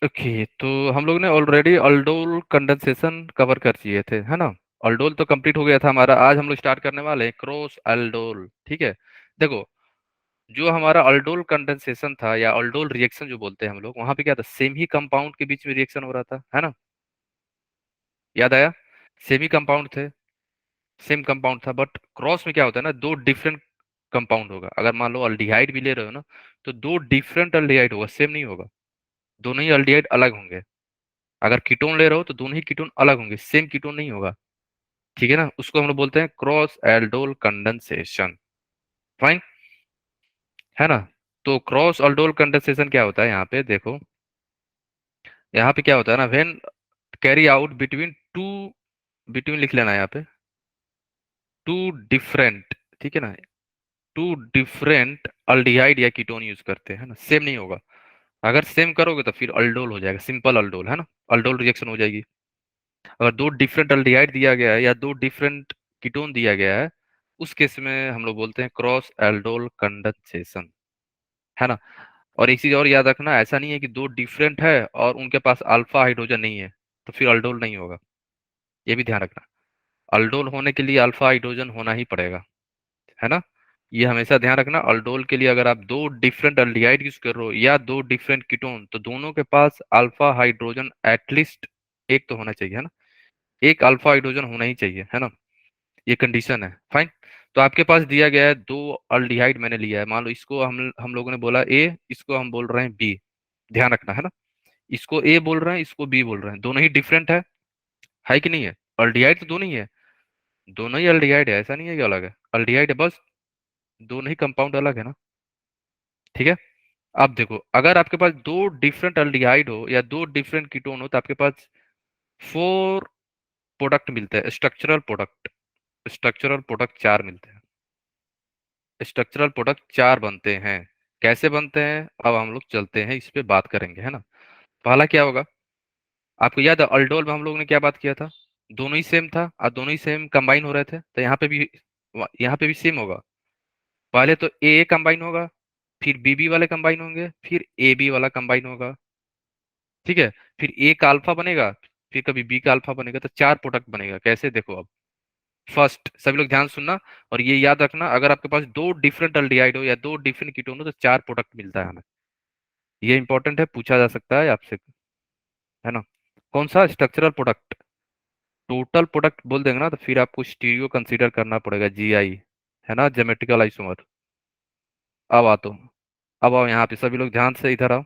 Okay, तो हम लोग ने ऑलरेडी अल्डोल कंडेंसेशन कवर कर लिए थे, है ना। अल्डोल तो कंप्लीट हो गया था हमारा। आज हम लोग स्टार्ट करने वाले हैं क्रॉस अल्डोल, ठीक है। देखो, जो हमारा अल्डोल कंडेंसेशन था या अल्डोल रिएक्शन जो बोलते हैं हम लोग, वहां पे क्या था, सेम ही कंपाउंड के बीच में रिएक्शन हो रहा था, है ना। याद आया। सेम ही कंपाउंड थे, सेम कंपाउंड था, बट क्रॉस में क्या होता है ना, दो डिफरेंट कंपाउंड होगा। अगर मान लो अल्डिहाइड भी ले रहे हो ना, तो दो डिफरेंट अल्डिहाइड होगा, सेम नहीं होगा। दोनों ही अल्डिहाइड अलग होंगे। अगर कीटोन ले रहे हो तो दोनों ही कीटोन अलग होंगे, सेम कीटोन नहीं होगा। ठीक है ना, उसको हम लोग बोलते हैं क्रॉस एल्डोल कंडेंसेशन। फाइन, है ना। तो क्रॉस अल्डोल कंडेंसेशन क्या होता है, यहाँ पे देखो। यहाँ पे क्या होता है ना, when carry out between two, between लिख लेना यहाँ पे, टू डिफरेंट, ठीक है ना, टू डिफरेंट अल्डिहाइड या कीटोन यूज करते हैं ना, सेम नहीं होगा। अगर सेम करोगे तो फिर अल्डोल हो जाएगा, सिंपल अल्डोल, है ना। अल्डोल रिएक्शन हो जाएगी। अगर दो डिफरेंट अल्डिहाइड दिया गया है या दो डिफरेंट कीटोन दिया गया है, उस केस में हम लोग बोलते हैं क्रॉस एल्डोल कंडेंसेशन, है ना। और एक चीज और याद रखना, ऐसा नहीं है कि दो डिफरेंट है और उनके पास अल्फा हाइड्रोजन नहीं है तो फिर अल्डोल नहीं होगा। ये भी ध्यान रखना, अल्डोल होने के लिए अल्फा हाइड्रोजन होना ही पड़ेगा, है ना। ये हमेशा ध्यान रखना, अल्डोल के लिए अगर आप दो डिफरेंट अल्डिहाइड यूज कर रहे हो या दो डिफरेंट कीटोन, तो दोनों के पास अल्फा हाइड्रोजन एटलीस्ट एक तो होना चाहिए, है ना। एक अल्फा हाइड्रोजन होना ही चाहिए, है ना। ये कंडीशन है। फाइन। तो आपके पास दिया गया है दो अल्डिहाइड मैंने लिया है, मान लो इसको हम लोगों ने बोला ए, इसको हम बोल रहे हैं बी। ध्यान रखना, है ना। इसको ए बोल रहे हैं, इसको बी बोल रहे हैं, दोनों ही डिफरेंट है कि नहीं है। अल्डिहाइड तो दोनों ही है, दोनों ही अल्डिहाइड है, ऐसा नहीं है कि अलग है। अल्डिहाइड है बस, दोनों ही कंपाउंड अलग है ना। ठीक है। अब देखो, अगर आपके पास दो डिफरेंट अल्डिहाइड हो या दो डिफरेंट कीटोन हो, तो आपके पास फोर प्रोडक्ट मिलते हैं, स्ट्रक्चरल प्रोडक्ट। स्ट्रक्चरल प्रोडक्ट चार मिलते हैं। स्ट्रक्चरल प्रोडक्ट चार बनते हैं। कैसे बनते हैं, अब हम लोग चलते हैं, इस पे बात करेंगे, है ना। पहला क्या होगा, आपको याद है अल्डोल में हम लोगों ने क्या बात किया था, दोनों ही सेम था और दोनों ही सेम कंबाइन हो रहे थे, तो यहाँ पे भी सेम होगा। पहले तो ए कंबाइन होगा, फिर बी वाले कंबाइन होंगे, फिर ए बी वाला कंबाइन होगा। ठीक है। फिर ए का अल्फा बनेगा, फिर कभी बी का अल्फा बनेगा, तो चार प्रोडक्ट बनेगा। कैसे, देखो अब। फर्स्ट, सभी लोग ध्यान सुनना और ये याद रखना, अगर आपके पास दो डिफरेंट अल्डिहाइड हो या दो डिफरेंट कीटोन हो तो चार प्रोडक्ट मिलता है हमें। ये इंपॉर्टेंट है, पूछा जा सकता है आपसे, है ना। कौन सा स्ट्रक्चरल प्रोडक्ट। टोटल प्रोडक्ट बोल देंगे ना तो फिर आपको स्टीरियो कंसीडर करना पड़ेगा, जीआई, है ना, ज्योमेट्रिकल आइसोमर। अब आ तो अब आओ यहाँ पे, सभी लोग ध्यान से इधर आओ।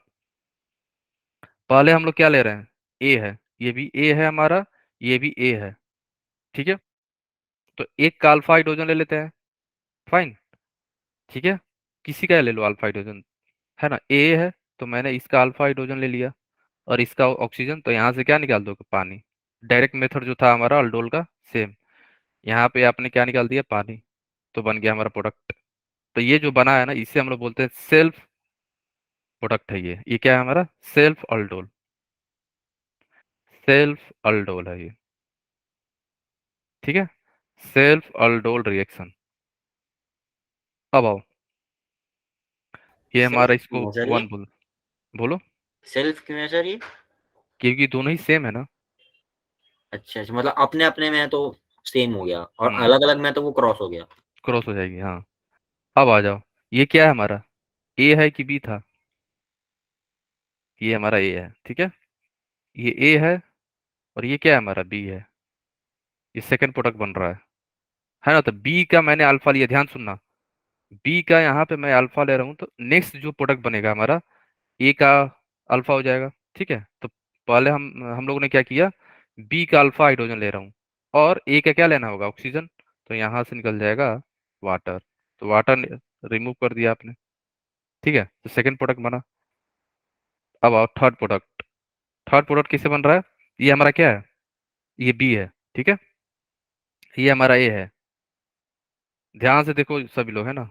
पहले हम लोग क्या ले रहे हैं, ए है, ये भी ए है हमारा, ये भी ए है। ठीक है। तो एक का अल्फा हाइड्रोजन ले लेते हैं। फाइन। ठीक है। किसी का ले लो अल्फा हाइड्रोजन, है ना। ए है, तो मैंने इसका अल्फा हाइड्रोजन ले लिया और इसका ऑक्सीजन, तो यहाँ से क्या निकाल दोगे, पानी। डायरेक्ट मेथड जो था हमारा अल्डोल का, सेम। यहाँ पे आपने क्या निकाल दिया, पानी। तो बन गया हमारा प्रोडक्ट। तो ये जो बना है ना, इसे हम लोग बोलते हैं सेल्फ प्रोडक्ट है। ये क्या है हमारा, सेल्फ अल्डोल। सेल्फ अल्डोल है ये। ठीक है। Self aldol reaction. अब आओ, ये सेल्फ हमारा, क्यों इसको है सर ये? वन बोलो। सेल्फ क्यों है सर ये? क्योंकि दोनों ही सेम है ना। अच्छा अच्छा, मतलब अपने अपने में तो सेम हो गया और हम्म। अलग अलग में तो वो क्रॉस हो गया। क्रॉस हो जाएगी, हाँ। अब आ जाओ, ये क्या है हमारा, ए है कि बी था। ये हमारा ए है, ठीक है। ये ए है और ये क्या है हमारा, बी है। ये सेकंड प्रोडक्ट बन रहा है ना। तो बी का मैंने अल्फा लिया, ध्यान सुनना। बी का यहाँ पे मैं अल्फा ले रहा हूँ, तो नेक्स्ट जो प्रोडक्ट बनेगा हमारा, ए का अल्फा हो जाएगा। ठीक है। तो पहले हम लोगों ने क्या किया, बी का अल्फा हाइड्रोजन ले रहा हूँ और ए का क्या लेना होगा, ऑक्सीजन। तो यहाँ से निकल जाएगा वाटर। तो वाटर रिमूव कर दिया आपने। ठीक है। तो सेकंड प्रोडक्ट बना। अब आओ थर्ड प्रोडक्ट। थर्ड प्रोडक्ट किससे बन रहा है, ये हमारा क्या है, ये बी है। ठीक है। ये हमारा ए है। ध्यान से देखो सभी लोग, है ना।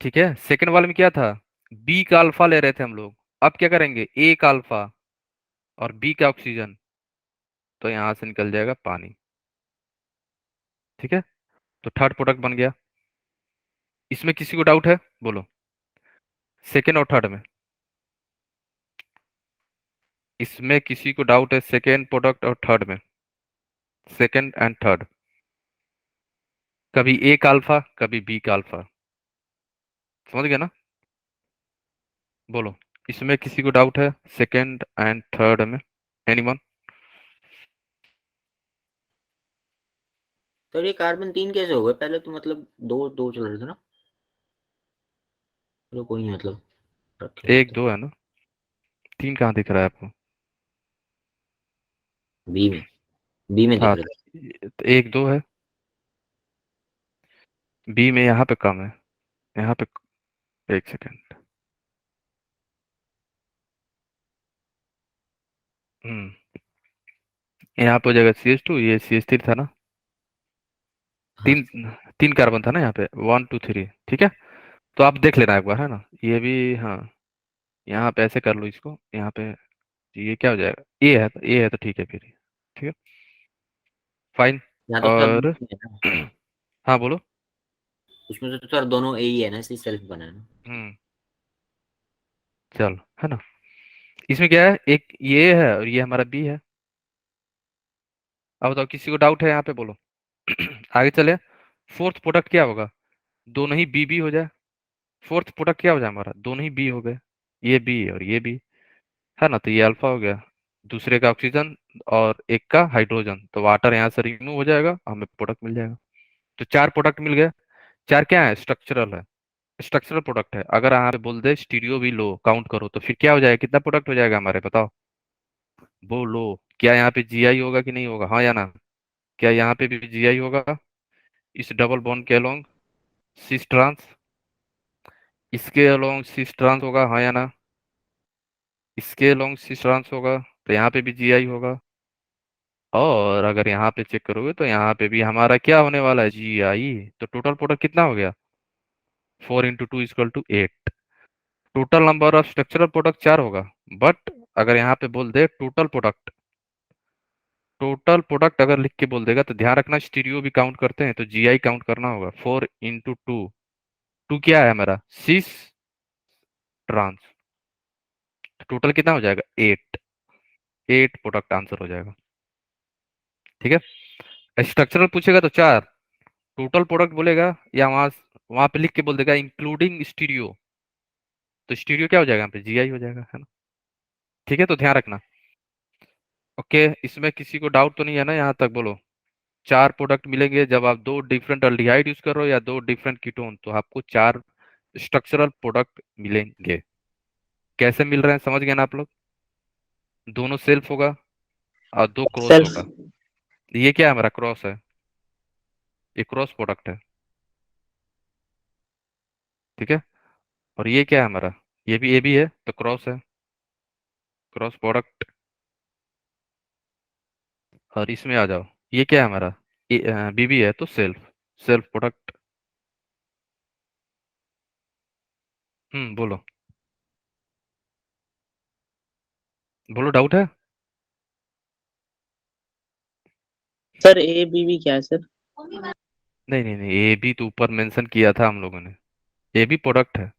ठीक है। सेकंड वाले में क्या था, बी का अल्फा ले रहे थे हम लोग। अब क्या करेंगे, ए का अल्फा और बी का ऑक्सीजन, तो यहां से निकल जाएगा पानी। ठीक है। तो थर्ड प्रोडक्ट बन गया। इसमें किसी को डाउट है, बोलो, सेकंड और थर्ड में। इसमें किसी को डाउट है सेकेंड प्रोडक्ट और थर्ड में, सेकेंड एंड थर्ड, कभी ए का अल्फा कभी बी का अल्फा, समझ गया ना? बोलो, इसमें किसी को डाउट है सेकेंड एंड थर्ड में? एनीवन? तो ये कार्बन 3 कैसे हो गए? पहले तो मतलब दो दो चल रहे थे ना। चलो कोई नहीं, मतलब रख एक लेते दो है ना, तीन कहाँ दिख रहा है आपको? बी में, बी में दिख हाँ रहे थे। तो एक दो है, बी में यहाँ पे कम है, यहाँ पे, एक सेकेंड। यहाँ पे हो जाएगा CH2, ये CH3 था ना, हाँ तीन, तीन कार्बन था ना यहाँ पे, 1 2 3, ठीक है। तो आप देख लेना एक बार, है ना, ये भी, हाँ, यहाँ पे ऐसे कर लो इसको, यहाँ पे ये क्या हो जाएगा, ए है तो, ए है तो ठीक है फिर, ठीक है, फाइन। यहाँ तो सर और दोनों है ना, हाँ बोलो। उसमें से तो सर दोनों ए ही है ना, इसलिए सेल्फ बना है ना। हम्म, चलो, है ना, इसमें क्या है, एक ये है और ये हमारा बी है। अब बताओ किसी को डाउट है यहाँ पे, बोलो। आगे चले, फोर्थ प्रोडक्ट क्या होगा, दोनों ही बी बी हो जाए, फोर्थ प्रोडक्ट क्या हो जाए हमारा, दोनों ही बी हो गए, ये बी और ये बी, है ना, तो ये अल्फा हो गया, दूसरे का ऑक्सीजन और एक का हाइड्रोजन, तो वाटर यहाँ से रिमूव हो जाएगा, हमें प्रोडक्ट मिल जाएगा। तो चार प्रोडक्ट मिल गए। चार क्या है, स्ट्रक्चरल है, स्ट्रक्चरल प्रोडक्ट है। अगर यहाँ पे बोल दे स्टीरियो भी लो काउंट करो, तो फिर क्या हो जाएगा, कितना प्रोडक्ट हो जाएगा हमारे, बताओ, बोलो। क्या यहाँ पे जीआई होगा कि नहीं होगा, हाँ या ना? क्या यहाँ पे भी जीआई होगा, इस डबल बॉन्ड के अलोंग सिस ट्रांस, इसके अलोंग सिस ट्रांस होगा, हाँ या ना? इसके अलोंग सिस ट्रांस होगा, तो यहाँ पे भी जीआई होगा। और अगर यहाँ पे चेक करोगे तो यहाँ पे भी हमारा क्या होने वाला है, जीआई। तो टोटल प्रोडक्ट कितना हो गया, 4 × 2 = 8। Total number of structural product चार होगा। बट अगर यहाँ पे बोल दे टोटल प्रोडक्ट, टोटल प्रोडक्ट अगर लिख के बोल देगा तो ध्यान रखना, स्टीरियो भी काउंट करते हैं तो जीआई काउंट करना होगा। 4 × 2, टू क्या है हमारा, सिस ट्रांस, टोटल कितना हो जाएगा, 8। 8 प्रोडक्ट आंसर हो जाएगा, ठीक है। स्ट्रक्चरल पूछेगा तो चार, टोटल प्रोडक्ट बोलेगा या वहां वहां पे लिख के बोल देगा इंक्लूडिंग स्टीरियो, तो स्टीरियो क्या हो जाएगा, यहाँ पे जीआई हो जाएगा, है ना, ठीक है, तो ध्यान रखना। ओके, इसमें किसी को डाउट तो नहीं है ना यहाँ तक, बोलो। चार प्रोडक्ट मिलेंगे जब आप दो डिफरेंट अल्डिहाइड यूज कर रहे हो या दो डिफरेंट कीटोन, तो आपको चार स्ट्रक्चरल प्रोडक्ट मिलेंगे। कैसे मिल रहे हैं समझ गए ना आप लोग? दोनों सेल्फ होगा और दो क्रॉस सेल्फ। होगा। ये क्या है, हमारा क्रॉस है, ये क्रॉस प्रोडक्ट है, ठीक है। और ये क्या है हमारा, ये भी ए बी है तो क्रॉस है, क्रॉस प्रोडक्ट। और इसमें आ जाओ, ये क्या है हमारा, बी बी है तो सेल्फ, सेल्फ प्रोडक्ट। बोलो, बोलो, डाउट है? सर ए बी भी क्या है सर? नहीं नहीं नहीं, ए बी तो ऊपर मेंशन किया था हम लोगों ने, ए बी प्रोडक्ट है।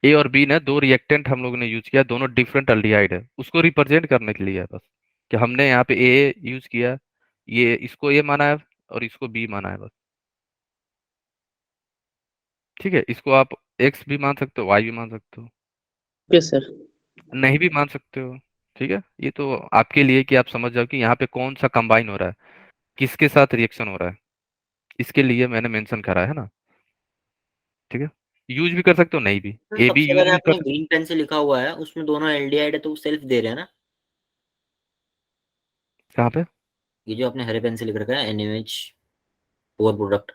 ए और बी ने दो रिएक्टेंट हम लोगों ने यूज किया, दोनों डिफरेंट अल्डिहाइड है, उसको रिप्रेजेंट करने के लिए है बस, कि हमने यहाँ पे ए यूज किया, ये इसको ए माना है और इसको बी माना है बस, ठीक है। इसको आप एक्स भी मान सकते हो, वाई भी मान सकते हो, ओके सर। नहीं भी मान सकते हो, ठीक है। ये तो आपके लिए कि आप समझ जाओ कि यहाँ पे कौन सा कंबाइन हो रहा है, किसके साथ रिएक्शन हो रहा है, इसके लिए मैंने मेंशन करा है ना, ठीक है। यूज भी कर सकते हो, नहीं भी, ए बी सबसे यूज पहले भी कर आपने सकते ग्रीन पेन से लिखा हुआ है, उसमें दोनों एल्डिहाइड है तो वो सेल्फ दे रहे हैं ना। हो। कहाँ पे? ये जो आपने हरे पेन से लिख रखा है NaOH फोर प्रोडक्ट,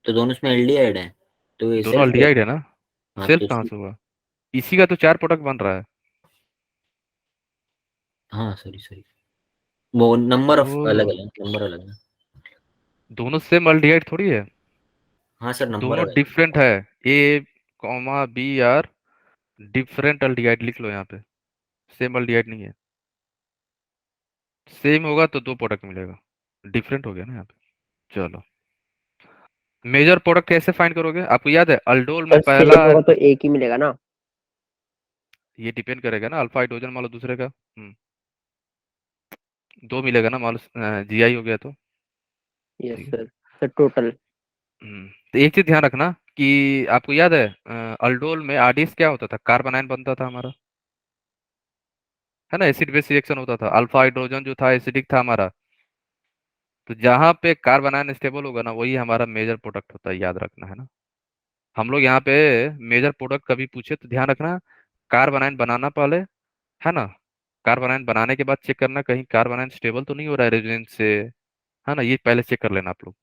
तो दोनों उसमें एल्डिहाइड है, तो ये दोनों सेल्फ दे अल्डिहाइड रहे है ना, हैं। हाँ सेल्फ तो कहाँ से हुआ, इसी का तो चार प्रोडक्ट बन रहा है। हाँ सॉरी सॉरी, वो नंबर ऑफ अलग ओ, अलग, नंबर अलग है। दोनों सेम अल्डिहाइड थोड़ी है, हाँ सर नंबर दोनों अलग है। डिफरेंट है। A comma B are different aldehyde, लिख लो यहाँ पे, सेम अल्डिहाइड नहीं है। सेम होगा तो दो प्रोडक्ट मिलेगा, डिफरेंट हो गया ना यहाँ पे। चलो, मेजर प्रोडक्ट कैसे फाइंड करोगे, आपको याद है अल्डोल में सर पहला, सेम होगा तो एक ही मिलेगा ना। ये डिपेंड करेगा ना, अल्फा हाइड्रोजन मान लो दूसरे का। 2 मिलेगा ना, मान लो जीआई हो गया तो। यस ठीक है। सर। Sir total. तो एक चीज ध्यान रखना कि आपको याद है अल्डोल में आरडीएस क्या होता था, कार्बन आयन बनता था हमारा, है ना, एसिड बेस रिएक्शन होता था, अल्फा हाइड्रोजन जो था एसिडिक था हमारा। तो जहाँ पे कार्बन आयन स्टेबल होगा ना, वही हमारा मेजर प्रोडक्ट होता है, याद रखना, है ना। हम लोग यहाँ पे मेजर प्रोडक्ट कभी पूछे तो ध्यान रखना, कार्बन आयन बनाना पहले, है ना। कार्बन आयन बनाने के बाद चेक करना कहीं कार्बन आयन स्टेबल तो नहीं हो रहा है रेजोनेंस से, है ना, ये पहले चेक कर लेना आप लोग।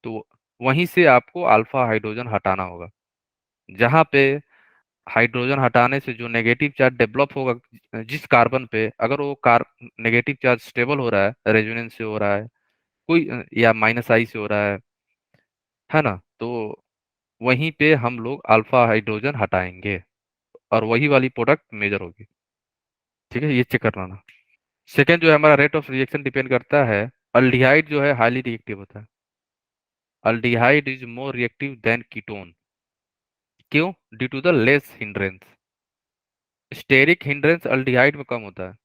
तो वहीं से आपको अल्फा हाइड्रोजन हटाना होगा। जहाँ पे हाइड्रोजन हटाने से जो नेगेटिव चार्ज डेवलप होगा जिस कार्बन पे, अगर वो नेगेटिव चार्ज स्टेबल हो रहा है, रेजोनेंस से हो रहा है कोई या माइनस आई से हो रहा है ना, तो वहीं पे हम लोग अल्फा हाइड्रोजन हटाएंगे और वही वाली प्रोडक्ट मेजर होगी। ठीक है, ये चेक करना ना। सेकेंड जो है हमारा रेट ऑफ रिएक्शन डिपेंड करता है। अल्डिहाइड जो है हाईली रिएक्टिव होता है। Aldehyde is more reactive than ketone. क्यों? Due to the less hindrance. Steric hindrance aldehyde में कम होता है।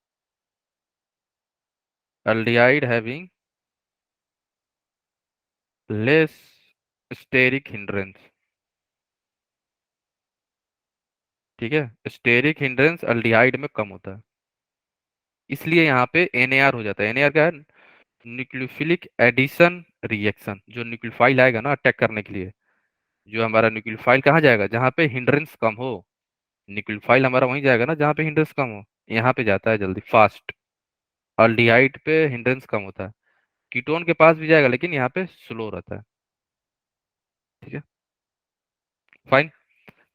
Aldehyde having less steric hindrance. ठीक है, स्टेरिक हिंड्रेंस अल्डिहाइड में कम होता है, इसलिए यहाँ पे एनएआर हो जाता है। एनएआर क्या है? Nucleophilic addition reaction. जो न्यूक्लियोफाइल आएगा ना अटैक करने के लिए, जो हमारा न्यूक्लियोफाइल कहाँ जाएगा? जहाँ पे हिंड्रेंस कम हो। न्यूक्लियोफाइल हमारा वहीं जाएगा ना जहाँ पे हिंड्रेंस कम हो, यहाँ पे जाता है जल्दी फास्ट। अल्डिहाइड पे हिंड्रेंस कम होता है। कीटोन के पास भी जाएगा लेकिन यहाँ पे स्लो रहता है। ठीक है, फाइन।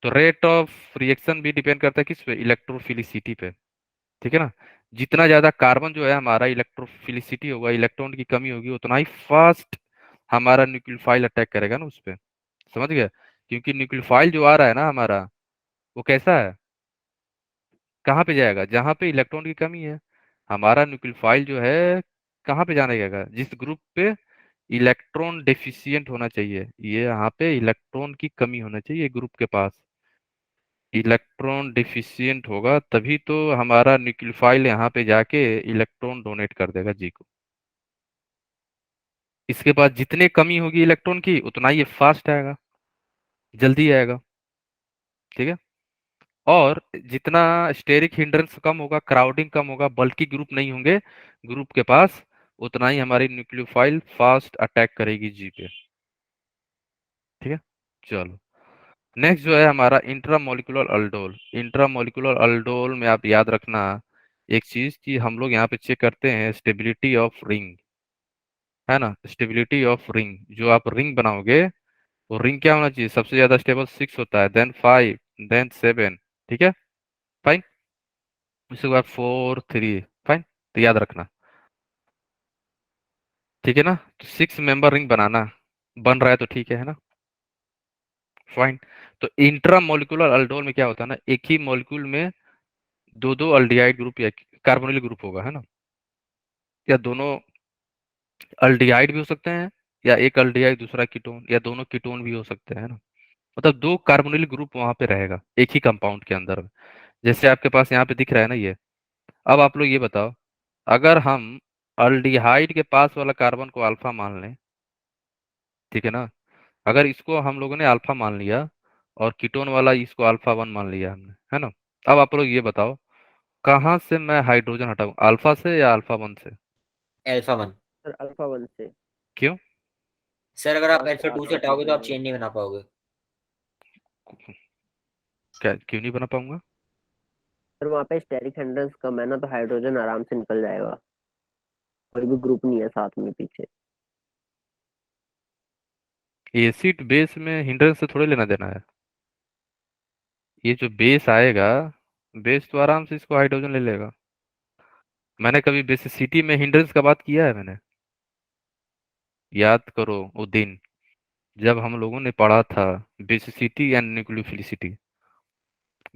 तो रेट ऑफ रिएक्शन भी डिपेंड करता है किस पे? इलेक्ट्रोफिलिसिटी पे। ठीक है ना। जितना ज्यादा कार्बन जो है हमारा इलेक्ट्रोफिलिसिटी होगा, इलेक्ट्रॉन की कमी होगी, उतना ही फास्ट हमारा न्यूक्लियोफाइल अटैक करेगा ना उस पे। समझ गया? क्योंकि न्यूक्लियोफाइल जो आ रहा है ना हमारा, वो कैसा है? कहाँ पे जाएगा? जहाँ पे इलेक्ट्रॉन की कमी है। हमारा न्यूक्लियोफाइल जो है कहाँ पे जाने जाएगा? जिस ग्रुप पे इलेक्ट्रॉन डेफिशिएंट होना चाहिए, ये यहाँ पे इलेक्ट्रॉन की कमी होना चाहिए ग्रुप के पास। इलेक्ट्रॉन डिफिशियंट होगा तभी तो हमारा न्यूक्लियोफाइल यहाँ पे जाके इलेक्ट्रॉन डोनेट कर देगा जी को। इसके बाद जितने कमी होगी इलेक्ट्रॉन की, उतना ही ये फास्ट आएगा, जल्दी आएगा। ठीक है। और जितना स्टेरिक हिंड्रेंस कम होगा, क्राउडिंग कम होगा, बल्कि ग्रुप नहीं होंगे ग्रुप के पास, उतना ही हमारी न्यूक्लियोफाइल फास्ट अटैक करेगी जी पे। ठीक है, चलो। नेक्स्ट जो है हमारा इंट्रामोलिकुलर अल्डोल। इंट्रामोलिकुलर अल्डोल में आप याद रखना एक चीज कि हम लोग यहाँ पे चेक करते हैं स्टेबिलिटी ऑफ रिंग, है ना। स्टेबिलिटी ऑफ रिंग, जो आप रिंग बनाओगे वो रिंग क्या होना चाहिए? सबसे ज्यादा स्टेबल 6 होता है, देन 5, देन 7। ठीक है, फाइन। उसके बाद 4 3, फाइन। तो याद रखना, ठीक है ना। तो 6 मेंबर रिंग बनाना, बन रहा है तो ठीक है ना, फाइन। तो इंट्रामोलिकुलर अल्डोल में क्या होता है ना, एक ही मॉलिक्यूल में दो दो अल्डिहाइड ग्रुप या कार्बोनिल ग्रुप होगा, है ना। या दोनों अल्डिहाइड भी हो सकते हैं, या एक अल्डिहाइड दूसरा कीटोन, या दोनों कीटोन भी हो सकते हैं, है ना। मतलब दो कार्बोनिल ग्रुप वहां पे रहेगा एक ही कंपाउंड के अंदर। जैसे आपके पास यहाँ पे दिख रहा है ना ये। अब आप लोग ये बताओ, अगर हम अल्डिहाइड के पास वाला कार्बन को अल्फा मान लें, ठीक है ना, अगर इसको हम लोगों ने अल्फा मान लिया और कीटोन वाला इसको अल्फा 1 मान लिया हमने, है ना। अब आप लोग ये बताओ कहाँ से मैं हाइड्रोजन हटाऊं, अल्फा से या अल्फा 1 से? अल्फा 1। सर अल्फा 1 से। क्यों? सर अगर आप फास्ट अल्फा 2 आना से हटाओगे तो आप चाहिए। चेन नहीं बना पाओगे। क्या, क्यों नहीं बना पाऊंगा? सर वहाँ पे स्टेरिक हिंड्रेंस कम है ना, तो हाइड्रोजन आराम से निकल जाएगा। कोई भी ग्रुप नहीं है साथ में पीछे। एसिड बेस में हिंड्रेंस से थोड़े लेना देना है। ये जो बेस आएगा, बेस तो आराम से इसको हाइड्रोजन ले लेगा। मैंने कभी बेसिसिटी में हिंड्रेंस का बात किया है मैंने? याद करो वो दिन जब हम लोगों ने पढ़ा था बेसिसिटी एंड न्यूक्लियोफिलिसिटी।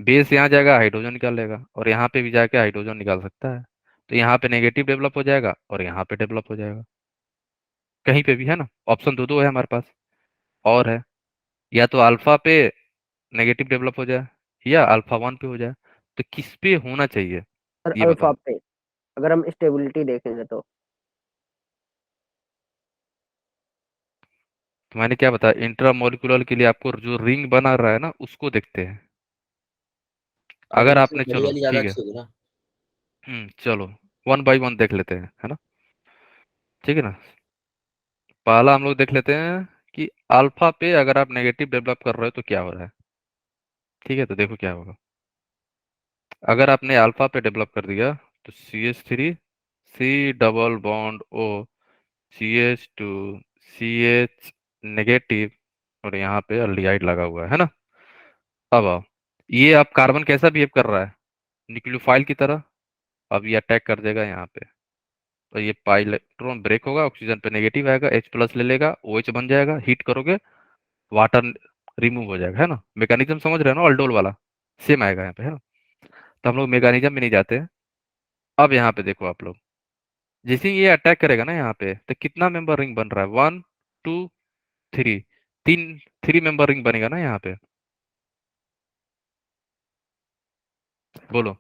बेस यहाँ जाएगा हाइड्रोजन निकाल लेगा, और यहाँ पे भी जाके हाइड्रोजन निकाल सकता है। तो यहाँ पे नेगेटिव डेवलप हो जाएगा और यहाँ पे डेवलप हो जाएगा, कहीं पे भी, है ना। ऑप्शन दो दो है हमारे पास, और है या तो अल्फा पे नेगेटिव डेवलप हो जाए या अल्फा 1 पे हो जाए। तो किस पे होना चाहिए और ये अल्फा बताओ। पे अगर हम स्टेबिलिटी देखेंगे तो तो मैंने क्या बताया, इंट्रामोलिकुलर के लिए आपको जो रिंग बना रहा है ना उसको देखते हैं। सर अगर इससे आपने, बड़ी चलो वाली ज्यादा ठीक है, अच्छी होगी ना। चलो वन बाय वन देख लेते हैं, है ना। ठीक है ना। पहला हम लोग देख लेते हैं कि अल्फा पे अगर आप नेगेटिव डेवलप कर रहे हो तो क्या हो रहा है। ठीक है, तो देखो क्या होगा। अगर आपने अल्फा पे डेवलप कर दिया तो CH3 C double bond O CH2 CH negative, और यहाँ पे अल्डिहाइड लगा हुआ है ना। अब आओ, ये अब कार्बन कैसा बिहेव कर रहा है, न्यूक्लियोफाइल की तरह। अब ये अटैक कर देगा यहाँ पे, तो ये पाई इलेक्ट्रॉन ब्रेक होगा, ऑक्सीजन पे नेगेटिव आएगा, H+ ले लेगा, OH बन जाएगा, हीट करोगे, वाटर रिमूव हो जाएगा, है ना। मैकेनिज्म समझ रहे हो ना, अल्डोल वाला सेम आएगा यहाँ पे, है ना। तो हम लोग मैकेनिज्म में नहीं जाते हैं। अब यहाँ पे देखो आप लोग, जैसे ही ये अटैक करेगा ना यहाँ पे, तो कितना मेंबर रिंग बन रहा है, 1 2 3, तीन 3 मेंबर रिंग बनेगा ना यहाँ पे। बोलो,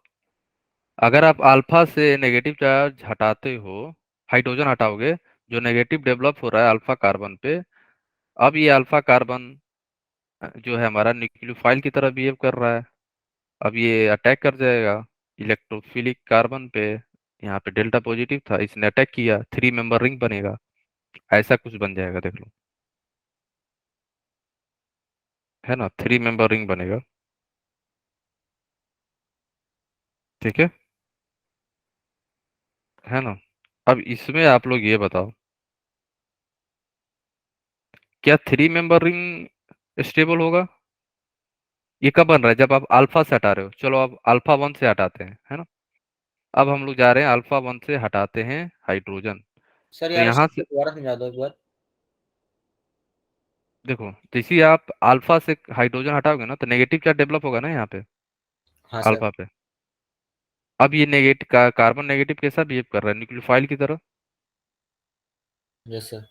अगर आप अल्फा से नेगेटिव चार्ज हटाते हो, हाइड्रोजन हटाओगे, जो नेगेटिव डेवलप हो रहा है अल्फा कार्बन पे, अब ये अल्फा कार्बन जो है हमारा न्यूक्लियोफाइल की तरह बिहेव कर रहा है। अब ये अटैक कर जाएगा इलेक्ट्रोफिलिक कार्बन पे। यहाँ पे डेल्टा पॉजिटिव था, इसने अटैक किया, 3 मेंबर रिंग बनेगा, ऐसा कुछ बन जाएगा, देख लो, है ना, 3 मेंबर रिंग बनेगा। ठीक है ना। अब इसमें आप लोग ये बताओ, क्या 3 मेंबर रिंग स्टेबल होगा। ये कब बन रहा है, जब आप अल्फा से हटा रहे हो। चलो अब अल्फा 1 से हटाते हैं, है ना। अब हम लोग जा रहे हैं अल्फा 1 से हटाते हैं हाइड्रोजन। सर तो यार यहाँ इसको से दोबारा समझा दो एक बार। देखो, जैसे आप अल्फा से हाइड्रोजन हटाओगे ना तो नेगेटिव चार्ज डेवलप होगा ना यहाँ पे हाँ सर। अल्फा पे। अब ये नेगेटिव कार्बन नेगेटिव कैसा बिहेव कर रहा है, न्यूक्लियोफाइल की तरह। Yes sir.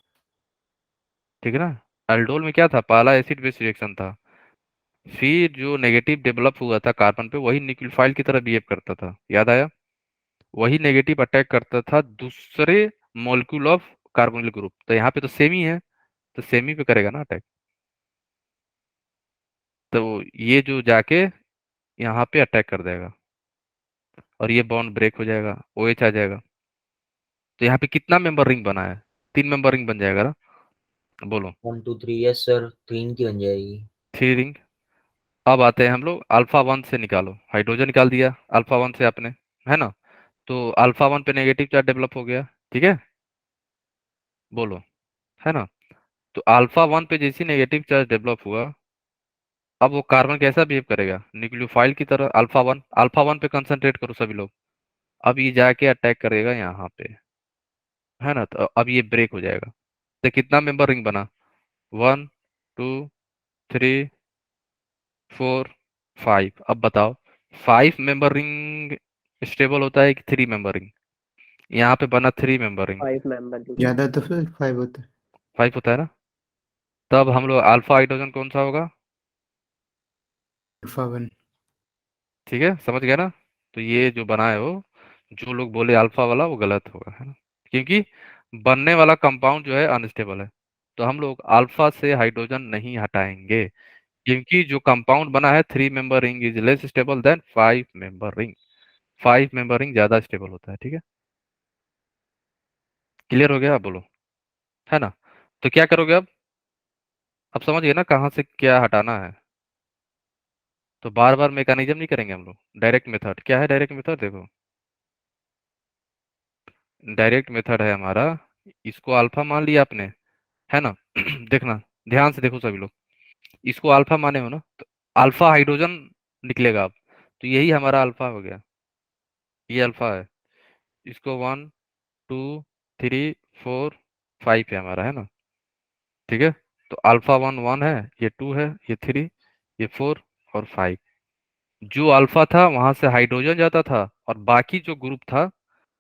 ठीक है ना। अल्डोल में क्या था, पहला एसिड बेस रिएक्शन था, फिर जो नेगेटिव डेवलप हुआ था कार्बन पे वही न्यूक्लियोफाइल की तरह बिहेव करता था, याद आया। वही नेगेटिव अटैक करता था दूसरे मॉलिक्यूल ऑफ कार्बोनिल ग्रुप। तो यहाँ पे तो सेम ही है, तो सेम ही पे करेगा ना अटैक। तो ये जो जाके यहाँ पे अटैक कर देगा, और ये बॉन्ड ब्रेक हो जाएगा, OH आ जाएगा। तो यहाँ पे कितना मेंबर रिंग बना है, 3 मेंबर रिंग बन जाएगा ना। बोलो, 1 2 3, यस सर, 3 की बन जाएगी। 3 रिंग। अब आते हैं हम लोग अल्फा 1 से, निकालो, हाइड्रोजन निकाल दिया अल्फा 1 से आपने, है ना। तो अल्फा 1 पे नेगेटिव चार्ज डेवलप हो गया, ठीक है। बोलो, है ना। तो अल्फा 1 पे जैसे नेगेटिव चार्ज डेवलप हुआ, अब वो कार्बन कैसा बिहेव करेगा, न्यूक्लियोफाइल की तरह। अल्फा वन पे कंसंट्रेट करो सभी लोग। अब ये जाके अटैक करेगा यहाँ पे, है ना। तो अब ये ब्रेक हो जाएगा। तो कितना मेंबर रिंग बना, 1 2 3 4 5। अब बताओ, 5 मेंबर रिंग स्टेबल होता है कि 3 मेंबर रिंग। यहाँ पे बना 3 मेंबर रिंग। 5 member ring. ज्यादा तो फिर 5 होता है। 5 होता है ना। तब हम लोग अल्फा हाइड्रोजन कौन सा होगा। अल्फा 1। ठीक है, समझ गया ना। तो ये जो बना है वो, जो लोग बोले अल्फा वाला वो गलत होगा, है ना। क्योंकि बनने वाला कंपाउंड जो है अनस्टेबल है। तो हम लोग अल्फा से हाइड्रोजन नहीं हटाएंगे, क्योंकि जो कंपाउंड बना है 3 member ring is less stable then 5 member ring. 5 member ring ज्यादा स्टेबल होता है, ठीक है। क्लियर हो गया, आप बोलो, है ना। तो क्या करोगे अब समझ गए ना कहाँ से क्या हटाना है। तो बार बार मैकेनिज्म नहीं करेंगे हम लोग, डायरेक्ट मेथड। क्या है डायरेक्ट मेथड, देखो, डायरेक्ट मेथड है हमारा, इसको अल्फा मान लिया आपने, है ना। देखना, ध्यान से देखो सभी लोग, इसको अल्फा माने हो ना, तो अल्फा हाइड्रोजन निकलेगा अब। तो यही हमारा अल्फा हो गया, ये अल्फा है। इसको 1 2 3 4 5 है हमारा, है ना। ठीक है। तो अल्फा 1 1 है, ये 2 है, ये 3, ये 4 और 5। जो अल्फा था वहां से हाइड्रोजन जाता था, और बाकी जो ग्रुप था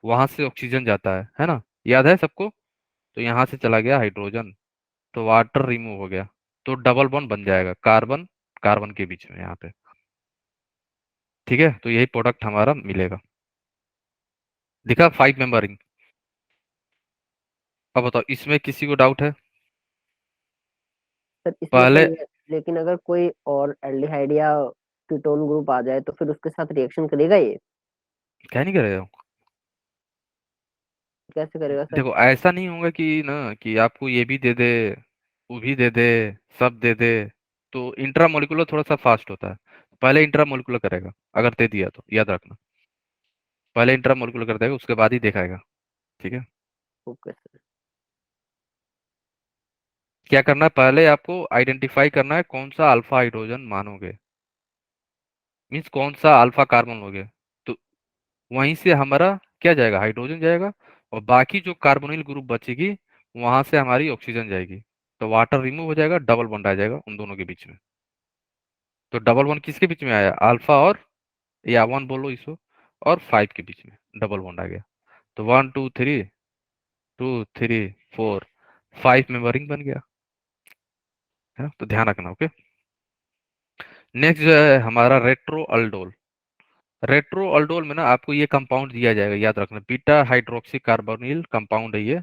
वहां से ऑक्सीजन जाता है ना। याद है सबको। तो यहाँ से चला गया हाइड्रोजन, तो वाटर रिमूव हो गया, तो डबल बॉन्ड बन जाएगा कार्बन कार्बन के बीच में यहाँ पे। ठीक है, तो यही प्रोडक्ट हमारा मिलेगा। दिखा 5 मेंबर रिंग। अब बताओ इसमें किसी को डाउट है? सर इसमें पहले कोई, लेकिन अगर कोई और एल्डिहाइड या कीटोन ग्रुप आ जाए तो फिर उसके साथ रिएक्शन करेगा ये? क्या नहीं करेगा? कैसे करेगा सर? देखो ऐसा नहीं होगा कि ना कि आपको ये भी दे दे, वो भी दे दे, सब दे दे। तो इंट्रामोलिकुलर थोड़ा सा फास्ट होता है। पहले इंट्रामोलिकुलर करेगा, अगर दे दिया तो याद रखना। पहले इंट्रामोलिकुलर कर देगा, उसके बाद ही दिखाएगा। ठीक है। Okay sir. क्या करना है, पहले आपको आइडेंटिफाई करना है कौन सा अल्फा हाइड्रोजन मानोगे, मीन्स कौन सा अल्फा कार्बन लोगे। तो वहीं से हमारा क्या जाएगा, हाइड्रोजन जाएगा। और बाकी जो कार्बोनिल ग्रुप बचेगी, वहां से हमारी ऑक्सीजन जाएगी। तो वाटर रिमूव हो जाएगा, डबल बॉन्ड आ जाएगा उन दोनों के बीच में। तो डबल बॉन्ड किसके बीच में आया, अल्फा और, या 1 बोलो इसको, और 5 के बीच में डबल बॉन्ड आ गया। तो 1 2 3, 2 3 4, 5 मेंबरिंग बन गया है। तो ध्यान रखना, ओके। नेक्स्ट जो है हमारा रेट्रो अल्डोल। रेट्रो अल्डोल में ना आपको ये कंपाउंड दिया जाएगा, याद रखना, बीटा हाइड्रोक्सी कार्बोनिल कंपाउंड है ये।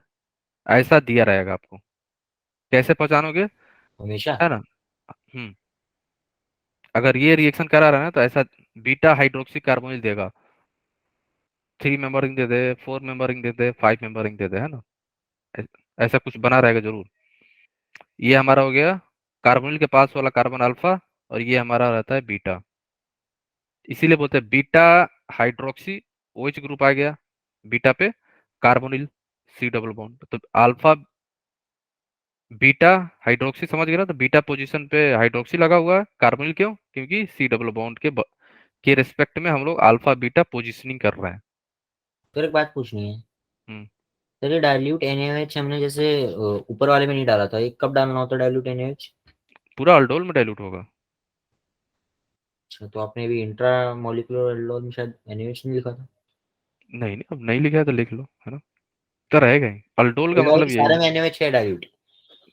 ऐसा दिया रहेगा आपको, कैसे पहचानोगे, हमेशा। है ना। हम्म। अगर ये रिएक्शन करा रहा है ना, तो ऐसा बीटा हाइड्रोक्सी कार्बोनिल देगा। 3 मेंबरिंग दे दे, 4 मेंबरिंग दे दे, 5 मेंबरिंग दे दे, है ना। ऐ- ऐसा कुछ बना रहेगा जरूर। ये हमारा हो गया कार्बोनिल के पास वाला कार्बन अल्फा, और ये हमारा रहता है बीटा। इसीलिए बोलते हैं बीटा हाइड्रोक्सी, OH ग्रुप आ गया बीटा पे, कार्बोनिल C डबल बॉन्ड। तो अल्फा बीटा हाइड्रोक्सी समझ गए ना, तो बीटा पोजीशन पे हाइड्रोक्सी लगा हुआ है, कार्बोनिल क्यों, क्योंकि C डबल बॉन्ड के रिस्पेक्ट में हम लोग अल्फा बीटा पोजीशनिंग कर रहे हैं। फिर एक बात पूछनी है। हम्म। चलिए डाइल्यूट NaOH हमने जैसे ऊपर वाले में नहीं डाला था, ये कब डालना होता है डाइल्यूट NaOH? पूरा अल्डोल में डाइल्यूट होगा। अच्छा, तो आपने अभी इंट्रा मॉलिक्यूलर अल्डोल में शायद NaOH नहीं लिखा था। नहीं नहीं, अब नहीं लिखा है तो लिख लो, है ना। तो रहेगा ही, अल्डोल का अल्डोल मतलब यही सारे है। में NaOH है डाइल्यूट।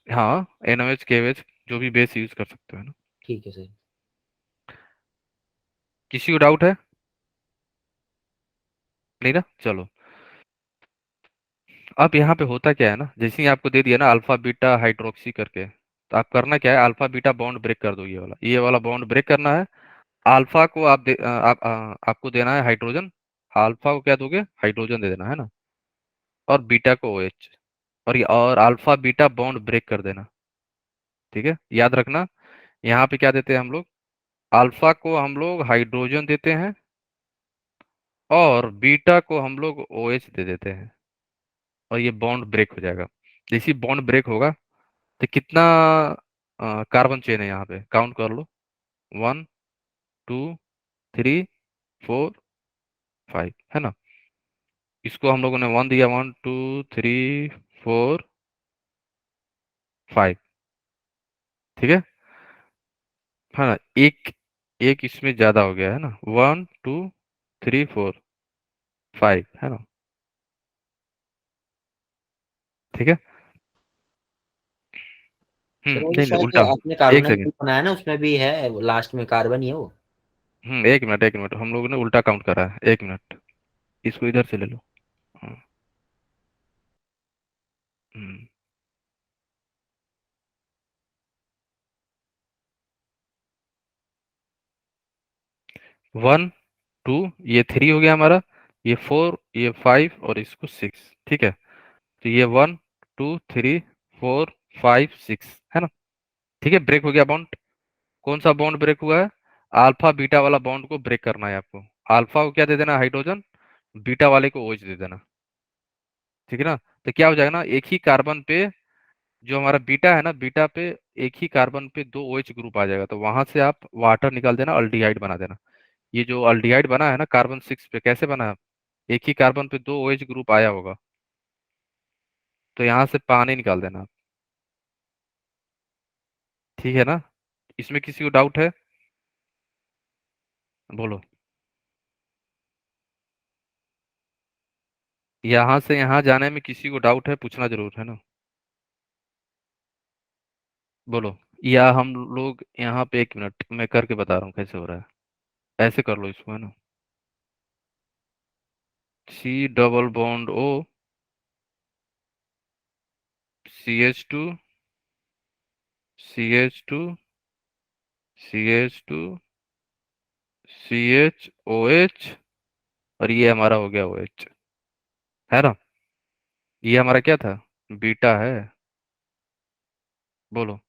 हाँ, NaOH KOH जो भी बेस यूज कर सकते हो, है ना। ठीक है सर। किसी को डाउट है? नहीं ना, चलो। अब यहाँ पे होता क्या है ना, जैसे ही आपको दे दिया ना अल्फा बीटा हाइड्रोक्सी करके, तो आप करना क्या है, अल्फा बीटा बॉन्ड ब्रेक कर दो, ये वाला बॉन्ड ब्रेक करना है। अल्फा को आपको देना है हाइड्रोजन। अल्फा को क्या दोगे, हाइड्रोजन दे देना, है ना। और बीटा को OH, और अल्फा बीटा बॉन्ड ब्रेक कर देना। ठीक है, याद रखना। यहाँ पे क्या देते हैं हम लोग, अल्फा को हम लोग हाइड्रोजन देते हैं, और बीटा को हम लोग OH दे देते हैं। और ये बॉन्ड ब्रेक हो जाएगा। जैसे बॉन्ड ब्रेक होगा, तो कितना कार्बन चेन है यहाँ पे, काउंट कर लो। 1 2 3 4 5, है ना। इसको हम लोगों ने 1 दिया, 1 2 3 4 5। ठीक है। है ना। एक एक इसमें ज्यादा हो गया, है ना, 1 2 3 4 5, है ना। ठीक है। सर वो भी नहीं नहीं, शायद उल्टा। आपने एक कार्बोनाइल सेकंड। ग्रुप बनाया ना, उसमें भी है लास्ट में कार्बन ही है वो। 1 मिनट, 1 मिनट, हम लोगों ने उल्टा काउंट करा है, 1 मिनट। इसको इधर से ले लो। हाँ, हम्म, 1 2, ये 3 हो गया हमारा, ये 4, ये 5, और इसको 6। ठीक है। तो ये 1 2 3 4 5 6, है ना। ठीक है, ब्रेक हो गया बॉन्ड। कौन सा बॉन्ड ब्रेक हुआ है, अल्फा बीटा वाला बॉन्ड को ब्रेक करना है आपको। अल्फा को क्या दे देना, हाइड्रोजन। बीटा वाले को OH दे देना। ठीक है ना। तो क्या हो जाएगा ना, एक ही कार्बन पे, जो हमारा बीटा है ना, बीटा पे एक ही कार्बन पे 2 OH ग्रुप आ जाएगा, तो वहां से आप वाटर निकाल देना, अल्डिहाइड बना देना। ये जो अल्डिहाइड बना है ना कार्बन 6 पे, कैसे बना है, एक ही कार्बन पे 2 OH ग्रुप आया होगा, तो यहाँ से पानी निकाल देना। ठीक है ना। इसमें किसी को डाउट है, बोलो। यहाँ से यहाँ जाने में किसी को डाउट है, पूछना जरूर, है ना। बोलो। या हम लोग यहाँ पे, 1 मिनट मैं करके बता रहा हूँ कैसे हो रहा है। ऐसे कर लो इसको, है ना। C double bond O, CH2, CH2, CH2, CHOH, और ये हमारा हो गया OH, है ना। ये हमारा क्या था, बीटा है। बोलो।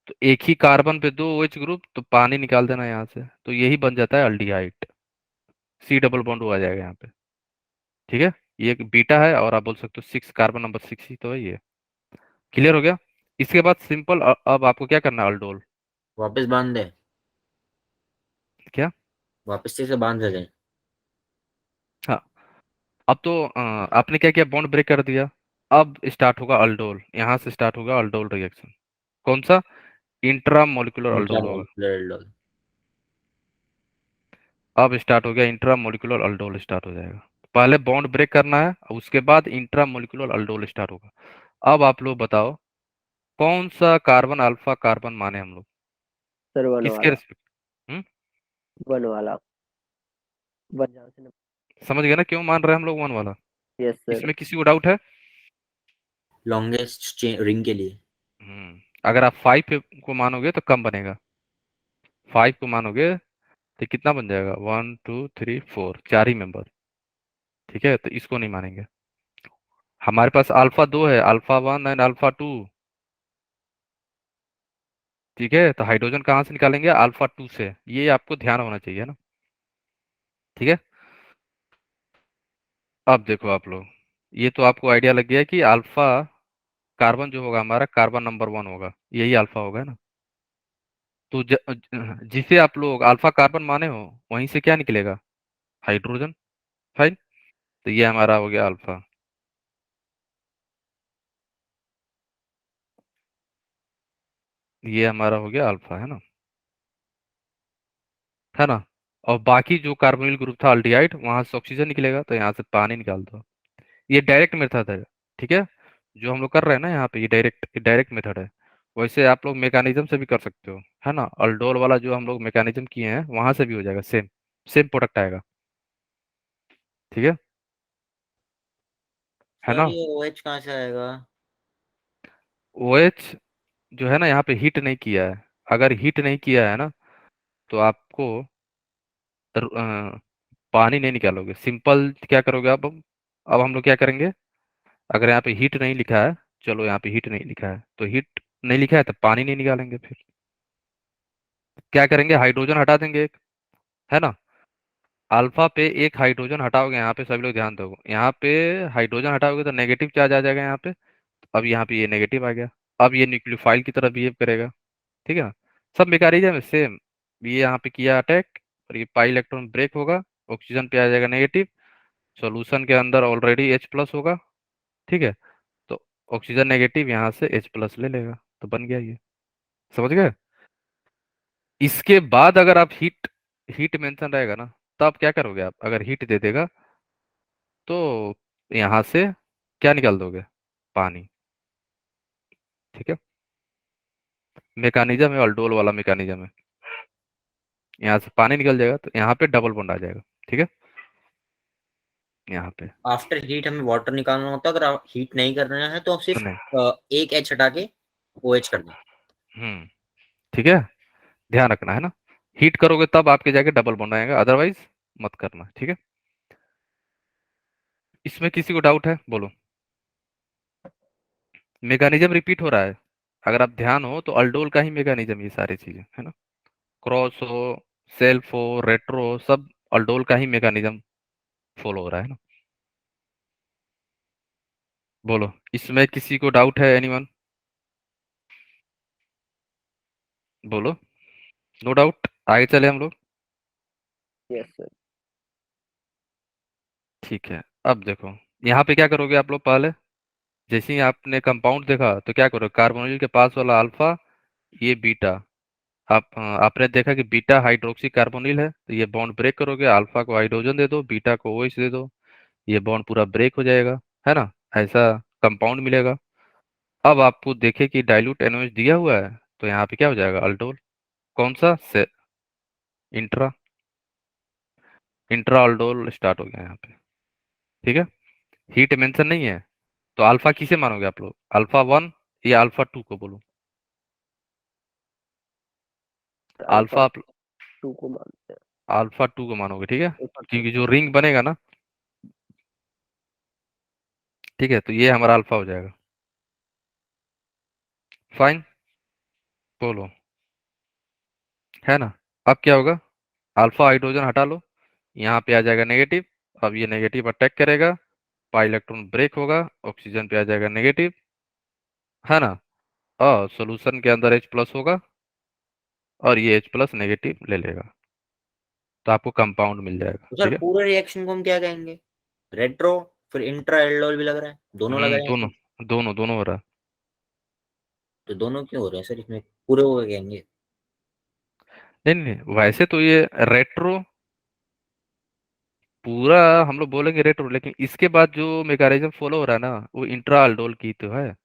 तो एक ही कार्बन पे दो OH ग्रुप, तो पानी निकाल देना यहाँ से, तो यही बन जाता है अल्डिहाइड। सी डबल बॉन्ड आ जाएगा यहाँ पे। ठीक है। ये एक बीटा है, और आप बोल सकते हो 6, कार्बन नंबर 6 ही तो है ये। क्लियर हो गया। इसके बाद सिंपल, अब आपको क्या करना है, अल्डोल। वापस बांध दे। क्या। वापस से बांध दे। हाँ। अब तो आपने क्या किया, बॉन्ड ब्रेक कर दिया। अब स्टार्ट होगा अल्डोल, यहाँ से स्टार्ट होगा अल्डोल रिएक्शन। कौन सा, इंट्रा मोलिकुलर अल्डोल होगा। Intramolecular aldol. अब स्टार्ट हो गया इंट्रा मोलिकुलर अल्डोल, स्टार्ट हो जाएगा। पहले बॉन्ड ब्रेक करना है, उसके बाद इंट्रा मोलिकुलर अल्डोल स्टार्ट होगा। अब आप लोग बताओ, कौन सा कार्बन अल्फा कार्बन माने हम लोग, सर वन किसके वाला। रिस्पेक्ट। हम्म। वन वाला। वन जहाँ से। समझ गए ना क्यों मान रहे हैं हम लोग वन वाला। Yes sir. इसमें किसी को डाउट है। लॉन्गेस्ट रिंग के लिए। अगर आप 5 को मानोगे तो कम बनेगा, 5 को मानोगे तो कितना बन जाएगा, 1 2 3 4, 4 ही मेंबर। ठीक है, तो इसको नहीं मानेंगे। हमारे पास अल्फा 2 है, अल्फा 1 एंड अल्फा 2। ठीक है, तो हाइड्रोजन कहाँ से निकालेंगे, अल्फा 2 से, ये आपको ध्यान होना चाहिए ना। ठीक है। अब देखो आप लोग, ये तो आपको आइडिया लग गया कि अल्फा कार्बन जो होगा हमारा, कार्बन नंबर 1 होगा, यही अल्फा होगा, है ना। तो जिसे आप लोग अल्फा कार्बन माने हो, वहीं से क्या निकलेगा, हाइड्रोजन। फाइन। तो ये हमारा हो गया अल्फा। ये हमारा हो गया अल्फा, है ना। है ना। और बाकी जो कार्बोनिल ग्रुप था अल्डिहाइड, वहां से ऑक्सीजन निकलेगा, तो यहाँ से पानी निकाल दो। ये डायरेक्ट मेथड है। ठीक है। जो हम लोग कर रहे हैं ना यहाँ पे, ये डायरेक्ट मेथड है। वैसे आप लोग मैकेनिज्म से भी कर सकते हो, है ना। अल्डोल वाला जो हम लोग मैकेनिज्म किए हैं, वहां से भी हो जाएगा, सेम सेम प्रोडक्ट आएगा। ठीक है। है सर ना। ये OH कहाँ से आएगा? OH जो है ना, यहाँ पे हीट नहीं किया है। अगर हीट नहीं किया है ना, तो आपको पानी नहीं निकालोगे, सिंपल क्या करोगे आप। अब हम लोग क्या करेंगे, अगर यहाँ पे हीट नहीं लिखा है, चलो यहाँ पे हीट नहीं लिखा है, तो हीट नहीं लिखा है तो पानी नहीं निकालेंगे। फिर क्या करेंगे, हाइड्रोजन हटा देंगे एक, है ना। अल्फा पे एक हाइड्रोजन हटाओगे, यहाँ पे सभी लोग ध्यान दो, यहाँ पे हाइड्रोजन हटाओगे तो नेगेटिव चार्ज आ जाएगा यहाँ पे। अब यहाँ पे ये नेगेटिव आ गया। अब ये न्यूक्लियोफाइल की तरह बिहेव करेगा। ठीक है ना। सब मैकेनिज्म है सेम। ये यहाँ पे किया अटैक, और ये पाई इलेक्ट्रॉन ब्रेक होगा, ऑक्सीजन पे आ जाएगा नेगेटिव, सॉल्यूशन के अंदर ऑलरेडी H+ होगा। ठीक है। तो ऑक्सीजन नेगेटिव यहाँ से H+ ले लेगा, तो बन गया ये। समझ गए। इसके बाद अगर आप हीट हीट मेंशन रहेगा ना, तब क्या करोगे आप, अगर हीट दे देगा तो यहाँ से क्या निकाल दोगे, पानी। ठीक है। मैकेनिज्म है, अल्डोल वाला मैकेनिज्म है। यहाँ से पानी निकल जाएगा, तो यहाँ पे डबल बॉन्ड आ जाएगा। ठीक है। यहाँ पे आफ्टर हीट हमें वाटर निकालना होता है, अगर हीट नहीं करना है तो आप तो सिर्फ नहीं। एक H हटा के OH कर दें। हम्म। ठीक है। ध्यान रखना, है ना। हीट करोगे तब आपके जाके डबल बॉन्ड आएगा, अदरवाइज मत करना। ठीक है। इसमें किसी को डाउट है, बोलो। मैकेनिज्म रिपीट हो रहा है। अगर आप ध्यान हो तो अल्डोल का ही मैकेनिज्म, ये सारी चीजें, है ना। क्रॉस हो, सेल्फ हो, रेट्रो हो, सब अल्डोल का ही मैकेनिज्म फॉलो हो रहा है ना। बोलो, इसमें किसी को डाउट है, एनीवन। बोलो। नो डाउट, आगे चले हम लोग। Yes sir. ठीक है। अब देखो, यहाँ पे क्या करोगे आप लोग, पहले जैसे ही आपने कंपाउंड देखा तो क्या करोगे, कार्बोनिल के पास वाला अल्फा, ये बीटा। आपने देखा कि बीटा हाइड्रोक्सी कार्बोनिल है, तो ये बॉन्ड ब्रेक करोगे, अल्फा को हाइड्रोजन दे दो, बीटा को OH दे दो, ये बॉन्ड पूरा ब्रेक हो जाएगा, है ना। ऐसा कंपाउंड मिलेगा। अब आपको देखे कि डाइल्यूट NaOH दिया हुआ है, तो यहाँ पे क्या हो जाएगा, अल्डोल। कौन सा से, इंट्रा। इंट्रा अल्डोल स्टार्ट हो गया यहाँ पे। ठीक है, हीट मेंशन नहीं है, तो अल्फा किसे मानोगे आप लोग, अल्फा 1 या अल्फा 2 को बोलो? अल्फा अल्फा 2 को मानते हैं। अल्फा 2 को मानोगे, ठीक है, अल्फा 2। क्योंकि जो रिंग बनेगा ना, ठीक है, तो ये हमारा अल्फा हो जाएगा। फाइन, बोलो, है ना? अब क्या होगा, अल्फा हाइड्रोजन हटा लो, यहाँ पे आ जाएगा नेगेटिव। अब ये नेगेटिव अटैक करेगा, पाई इलेक्ट्रॉन ब्रेक होगा, ऑक्सीजन पे आ जाएगा नेगेटिव, है ना? और सॉल्यूशन के अंदर H+ होगा, और ये H+ नेगेटिव ले लेगा, तो आपको कंपाउंड मिल जाएगा। तो सर ठीक है, पूरे रिएक्शन को हम क्या कहेंगे? रेट्रो, फिर इंट्रा एल्डोल भी लग रहा है, दोनों लग रहे हैं दोनों इसमें। दोनों दोनों हो रहा है। तो दोनों क्यों हो रहे हैं सर इसमें, पूरे हो कहेंगे? नहीं नहीं, वैसे तो ये रेट्रो पूरा हम लोग बोलेंगे रेट्रो, लेकिन इसके बाद जो मेकानिज्म फॉलो हो रहा है ना, वो इंट्रा अल्डोल की तो है।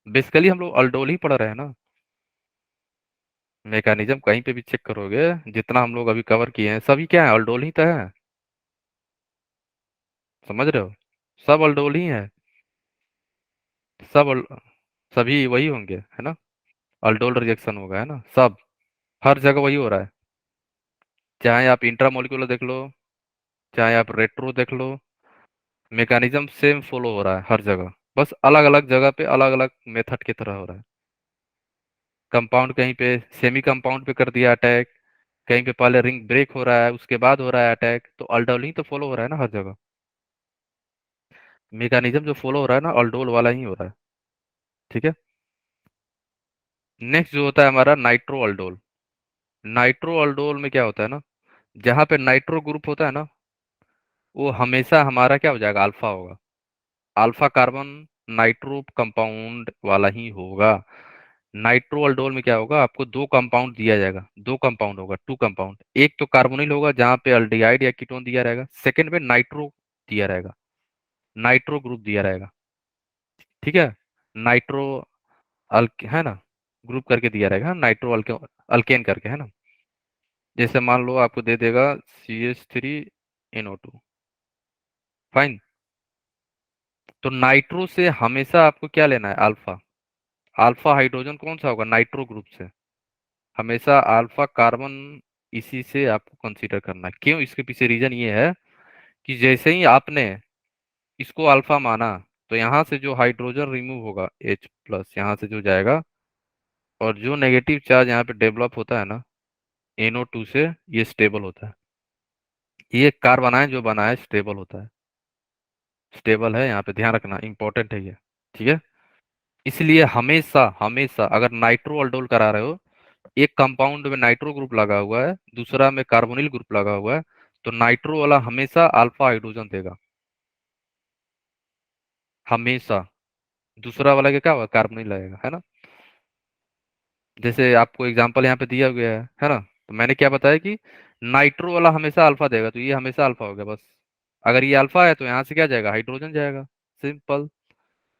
बेसिकली हम लोग अल्डोल ही पढ़ रहे हैं ना, मैकेनिज्म कहीं पे भी चेक करोगे, जितना हम लोग अभी कवर किए हैं सभी क्या है, अल्डोल ही तो है। समझ रहे हो, सब अल्डोल ही है, सब सभी वही होंगे, है ना? अल्डोल रिएक्शन होगा, है ना? सब हर जगह वही हो रहा है, चाहे आप इंट्रामोलिकुलर देख लो, चाहे आप रेट्रो देख लो, मैकेनिज्म सेम फॉलो हो रहा है हर जगह, बस अलग अलग जगह पे अलग अलग मेथड की तरह हो रहा है। कंपाउंड कहीं पे सेमी कंपाउंड पे कर दिया अटैक, कहीं पे पहले रिंग ब्रेक हो रहा है उसके बाद हो रहा है अटैक, तो अल्डोल ही तो फॉलो हो रहा है ना हर जगह। मैकेनिज्म जो फॉलो हो रहा है ना, अल्डोल वाला ही हो रहा है। ठीक है, नेक्स्ट जो होता है हमारा नाइट्रो अल्डोल। नाइट्रो अल्डोल में क्या होता है ना, जहाँ पे नाइट्रो ग्रुप होता है ना, वो हमेशा हमारा क्या हो जाएगा, अल्फा होगा। अल्फा कार्बन नाइट्रो कंपाउंड वाला ही होगा। नाइट्रो अल्डोल में क्या होगा, आपको दो कंपाउंड दिया जाएगा, दो कंपाउंड होगा, टू कंपाउंड। एक तो कार्बोनिल होगा जहाँ पे अल्डिहाइड या कीटोन दिया रहेगा, सेकंड में नाइट्रो दिया रहेगा, नाइट्रो ग्रुप दिया रहेगा। ठीक है, नाइट्रो है ना, ग्रुप करके दिया रहेगा, नाइट्रो अल्केन करके, है ना? जैसे मान लो आपको दे देगा CH3NO2। फाइन, तो नाइट्रो से हमेशा आपको क्या लेना है, अल्फा। अल्फा हाइड्रोजन कौन सा होगा, नाइट्रो ग्रुप से, हमेशा अल्फा कार्बन इसी से आपको कंसीडर करना है। क्यों, इसके पीछे रीजन ये है कि जैसे ही आपने इसको अल्फा माना, तो यहाँ से जो हाइड्रोजन रिमूव होगा, H+ यहाँ से जो जाएगा, और जो नेगेटिव चार्ज यहाँ पे डेवलप होता है ना NO2 से, ये स्टेबल होता है। ये कार्बन आयन जो बना है स्टेबल होता है, स्टेबल है, यहाँ पे ध्यान रखना, इंपॉर्टेंट है ये। ठीक है, इसलिए हमेशा हमेशा अगर नाइट्रो अल्डोल करा रहे हो, एक कंपाउंड में नाइट्रो ग्रुप लगा हुआ है, दूसरा में कार्बोनिल ग्रुप लगा हुआ है, तो नाइट्रो वाला हमेशा अल्फा हाइड्रोजन देगा, हमेशा। दूसरा वाला का क्या होगा, कार्बोनिल लगेगा, है ना? जैसे आपको एग्जांपल यहाँ पे दिया गया है ना, तो मैंने क्या बताया कि नाइट्रो वाला हमेशा अल्फा देगा, तो ये हमेशा अल्फा हो गया बस। अगर ये अल्फा है तो यहाँ से क्या जाएगा, हाइड्रोजन जाएगा, सिंपल।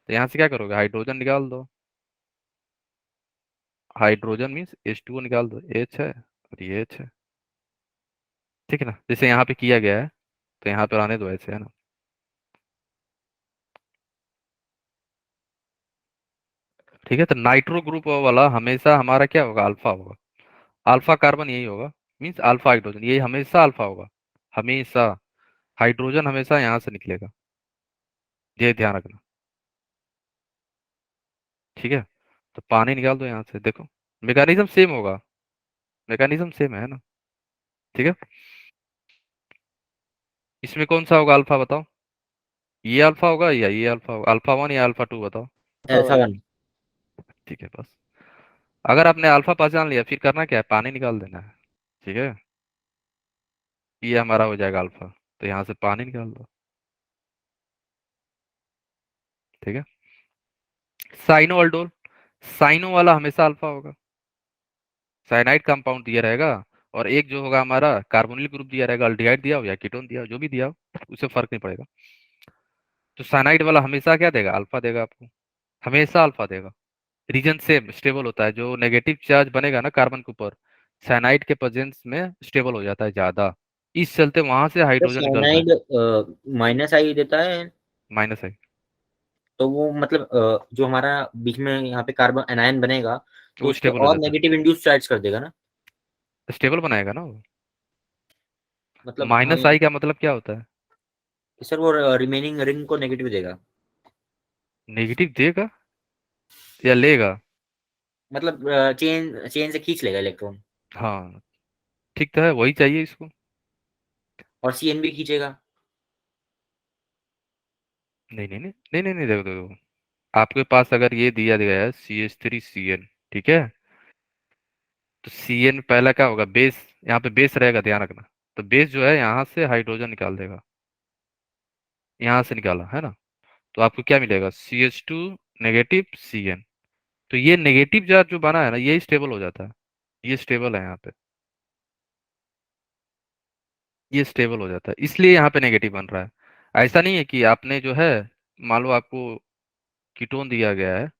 तो यहाँ से क्या करोगे, हाइड्रोजन निकाल दो, हाइड्रोजन मीन्स H2O निकाल दो, H है और ये H है। ठीक है ना, जैसे यहाँ पे किया गया है, तो यहाँ पर आने दो ऐसे, है ना? ठीक है, तो नाइट्रो ग्रुप वाला हमेशा हमारा क्या होगा, अल्फा होगा। अल्फा कार्बन यही होगा, मीन्स अल्फा हाइड्रोजन, यही हमेशा अल्फा होगा, हमेशा। हाइड्रोजन हमेशा यहाँ से निकलेगा, ये ध्यान रखना। ठीक है, तो पानी निकाल दो यहाँ से, देखो मैकेनिज्म सेम होगा, मैकेनिज्म सेम है ना? ठीक है, इसमें कौन सा होगा अल्फा, बताओ? ये अल्फा होगा या ये अल्फा होगा, अल्फा 1 या अल्फा 2, बताओ? Alpha alpha 1। वन। ठीक है, बस। अगर आपने अल्फा पहचान लिया, फिर करना क्या है, पानी निकाल देना है। ठीक है, ये हमारा हो जाएगा अल्फा, तो यहाँ से पानी निकाल दो। ठीक है, साइनो अल्डोल, साइनो वाला हमेशा अल्फा होगा, साइनाइड कंपाउंड दिया रहेगा, और एक जो होगा हमारा कार्बोनिल ग्रुप दिया रहेगा, अल्डिहाइड दिया हो या कीटोन दिया हो, जो भी दिया हो, उससे फर्क नहीं पड़ेगा। तो साइनाइड वाला हमेशा क्या देगा, अल्फा देगा आपको, हमेशा अल्फा देगा। रीजन सेम स्टेबल होता है, जो नेगेटिव चार्ज बनेगा ना कार्बन के ऊपर, साइनाइड के प्रेजेंस में स्टेबल हो जाता है ज्यादा। इस चलते वहां से तो हाइड्रोजन निकल रहा है। साइनाइड माइनस आई देता है, माइनस आई। तो वो मतलब जो हमारा बीच में यहाँ पे कार्बन एनायन बनेगा, तो वो उस पे स्टेबल हो और जाता नेगेटिव इंड्यूस चार्ज कर देगा ना। है, स्टेबल बनाएगा ना वो। मतलब माइनस हम, आई का मतलब क्या होता है? सर वो रिमेनिंग रिंग को नेगेटिव देगा। नेगेटिव देगा या लेगा? मतलब चेन चेन से खींच लेगा इलेक्ट्रॉन, हाँ, ठीक तो है, वही चाहिए इसको। और सीएन भी खींचेगा। नहीं नहीं नहीं नहीं नहीं नहीं, देखो देखो, आपके पास अगर ये दिया गया है CH3CN, ठीक है, तो CN पहला क्या होगा, बेस। यहाँ पे बेस रहेगा, ध्यान रखना। तो बेस जो है यहाँ से हाइड्रोजन निकाल देगा, यहाँ से निकाला है ना। तो आपको क्या मिलेगा, CH2 नेगेटिव CN। तो ये नेगेटिव चार्ज जो बना है ना, ये स्टेबल हो जाता है। ये स्टेबल है यहाँ पे, ये स्टेबल हो जाता है, इसलिए यहाँ पे नेगेटिव बन रहा है। ऐसा नहीं है कि आपने जो है, मान लो आपको कीटोन दिया गया है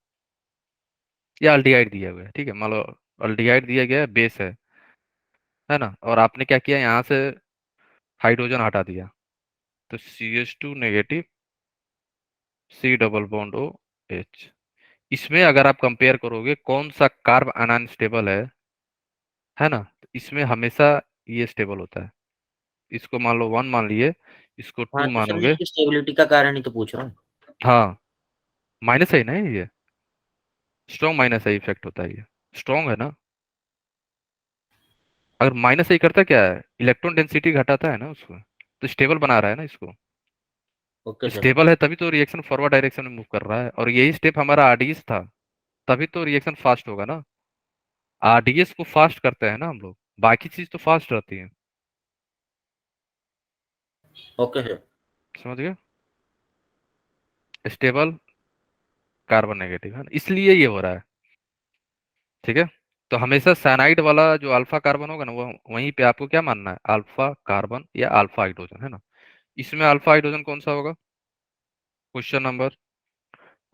या अल्डिहाइड दिया गया है, ठीक है, मान लो अल्डिहाइड दिया गया है, बेस है ना, और आपने क्या किया, यहाँ से हाइड्रोजन हटा दिया, तो CH2 negative C double bond OH। इसमें अगर आप कंपेयर करोगे कौन सा कार्ब आयन स्टेबल है ना, तो इसमें हमेशा ये स्टेबल होता है। इसको मान लो 1 मान लिए, इसको हाँ, 2 तो सर मैं मानोगे। इसकी स्टेबिलिटी का कारण ही तो पूछ रहा हूँ। हाँ, माइनस है ना ये, स्ट्रॉन्ग माइनस है, इफेक्ट होता है ये, स्ट्रॉन्ग है ना। अगर माइनस ही करता क्या है, इलेक्ट्रॉन डेंसिटी घटाता है ना उसको, तो स्टेबल बना रहा है ना इसको। Okay sir. स्टेबल है तभी तो रिएक्शन फॉरवर्ड डायरेक्शन में मूव कर रहा है, और यही स्टेप हमारा आरडीएस था, तभी तो रिएक्शन फास्ट होगा ना। आरडीएस को फास्ट करते हैं ना हम लोग, बाकी चीज तो फास्ट रहती है। Okay sir. समझ गए? स्टेबल कार्बन नेगेटिव है ना, इसलिए ये हो रहा है। ठीक है, तो हमेशा साइनाइड वाला जो अल्फा कार्बन होगा ना, वो वहीं पे आपको क्या मानना है, अल्फा कार्बन या अल्फा हाइड्रोजन है ना। इसमें अल्फा हाइड्रोजन कौन सा होगा, क्वेश्चन नंबर,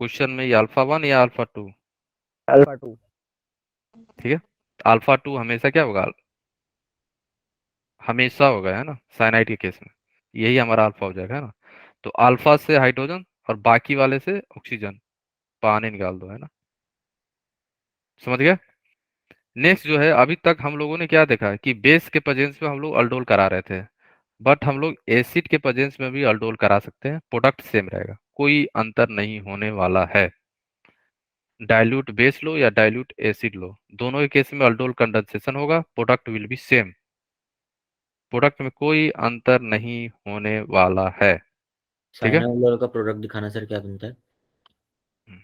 क्वेश्चन में ये अल्फा 1 या अल्फा 2? अल्फा 2। ठीक है, अल्फा 2 हमेशा क्या होगा, हमेशा होगा है ना, साइनाइड के केस में यही हमारा अल्फा हो जाएगा है ना। तो अल्फा से हाइड्रोजन और बाकी वाले से ऑक्सीजन, पानी निकाल दो है ना। समझ गए? नेक्स्ट जो है, अभी तक हम लोगों ने क्या देखा कि बेस के प्रेजेंस में हम लोग अल्डोल करा रहे थे, बट हम लोग एसिड के प्रेजेंस में भी अल्डोल करा सकते हैं, प्रोडक्ट सेम रहेगा, कोई अंतर नहीं होने वाला है। डाइल्यूट बेस लो या डाइल्यूट एसिड लो, दोनों के केस में अल्डोल कंडेंसेशन होगा, product will be same, product में कोई अंतर नहीं होने वाला है। ठीक है। साइनाइड का प्रोडक्ट दिखाना सर, क्या बनता है? हम्म,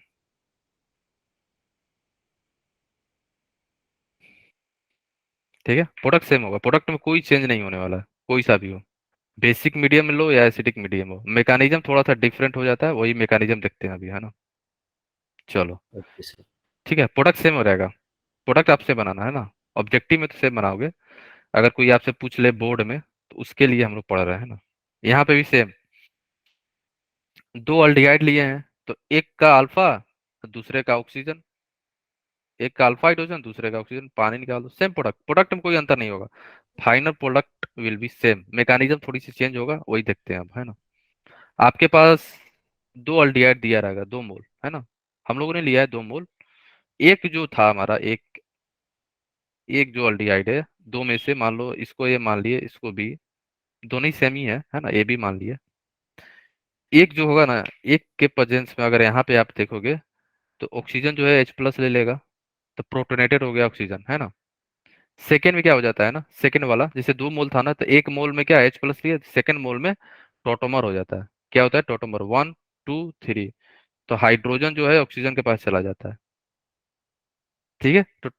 ठीक है, प्रोडक्ट सेम होगा, प्रोडक्ट में कोई चेंज नहीं होने वाला है, कोई सा भी हो, बेसिक मीडियम लो या एसिडिक मीडियम हो, मैकेनिज्म थोड़ा सा डिफरेंट हो जाता है, वही मैकेनिज्म देखते हैं अभी है ना। चलो, ओके सर। ठीक है, प्रोडक्ट सेम हो रहेगा, प्रोडक्ट आपसे बनाना है ना, ऑब्जेक्टिव में तो सेम बनाओगे। अगर कोई आपसे पूछ ले बोर्ड में, तो उसके लिए हम लोग पढ़ रहे हैं ना। यहाँ पे भी सेम, दो अल्डिहाइड लिए हैं, तो एक का अल्फा, दूसरे का ऑक्सीजन, एक का अल्फा हाइड्रोजन, दूसरे का ऑक्सीजन, पानी निकाल दो, सेम प्रोडक्ट, प्रोडक्ट में कोई अंतर नहीं होगा, final product will be same, mechanism थोड़ी सी चेंज होगा, वही देखते हैं अब है ना। आपके पास दो अल्डिहाइड दिया रहेगा, 2 मोल है ना, हम लोगों ने लिया है 2 मोल। एक जो था हमारा, एक एक जो अल्डिहाइड है, दो में से मान लो इसको ए मान लिए, इसको बी, दोनों ही सेम ही है ना, AB मान लिए। एक जो होगा ना, एक के प्रेजेंस में अगर यहाँ पे आप देखोगे, तो ऑक्सीजन जो है H+ ले लेगा, तो प्रोटोनेटेड हो गया ऑक्सीजन है ना। सेकेंड में क्या हो जाता है ना, सेकेंड वाला जैसे 2 मोल था ना, तो 1 मोल में क्या H+ लिया, सेकेंड मोल में टोटोमर हो जाता है, क्या होता है टोटोमर, 1 2 3, तो हाइड्रोजन जो है ऑक्सीजन के पास चला जाता है। ठीक है, तो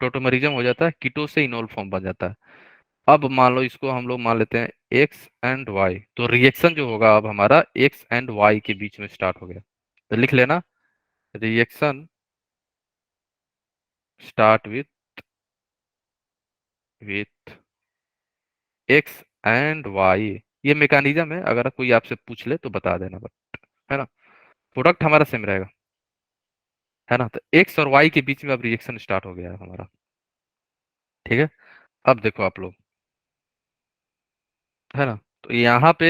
टोटोमरिज्म हो जाता है, कीटो से इनोल फॉर्म बन जाता है। अब मान लो इसको हम लोग मान लेते हैं X and Y, तो रिएक्शन जो होगा अब हमारा X and Y के बीच में स्टार्ट हो गया, तो लिख लेना, reaction start with X and Y। ये मैकेनिज्म है, अगर कोई आपसे पूछ ले तो बता देना, बट है ना, प्रोडक्ट हमारा सेम रहेगा है ना। तो X और Y के बीच में अब रिएक्शन स्टार्ट हो गया है हमारा। ठीक है, अब देखो आप लोग, है ना। तो यहाँ पे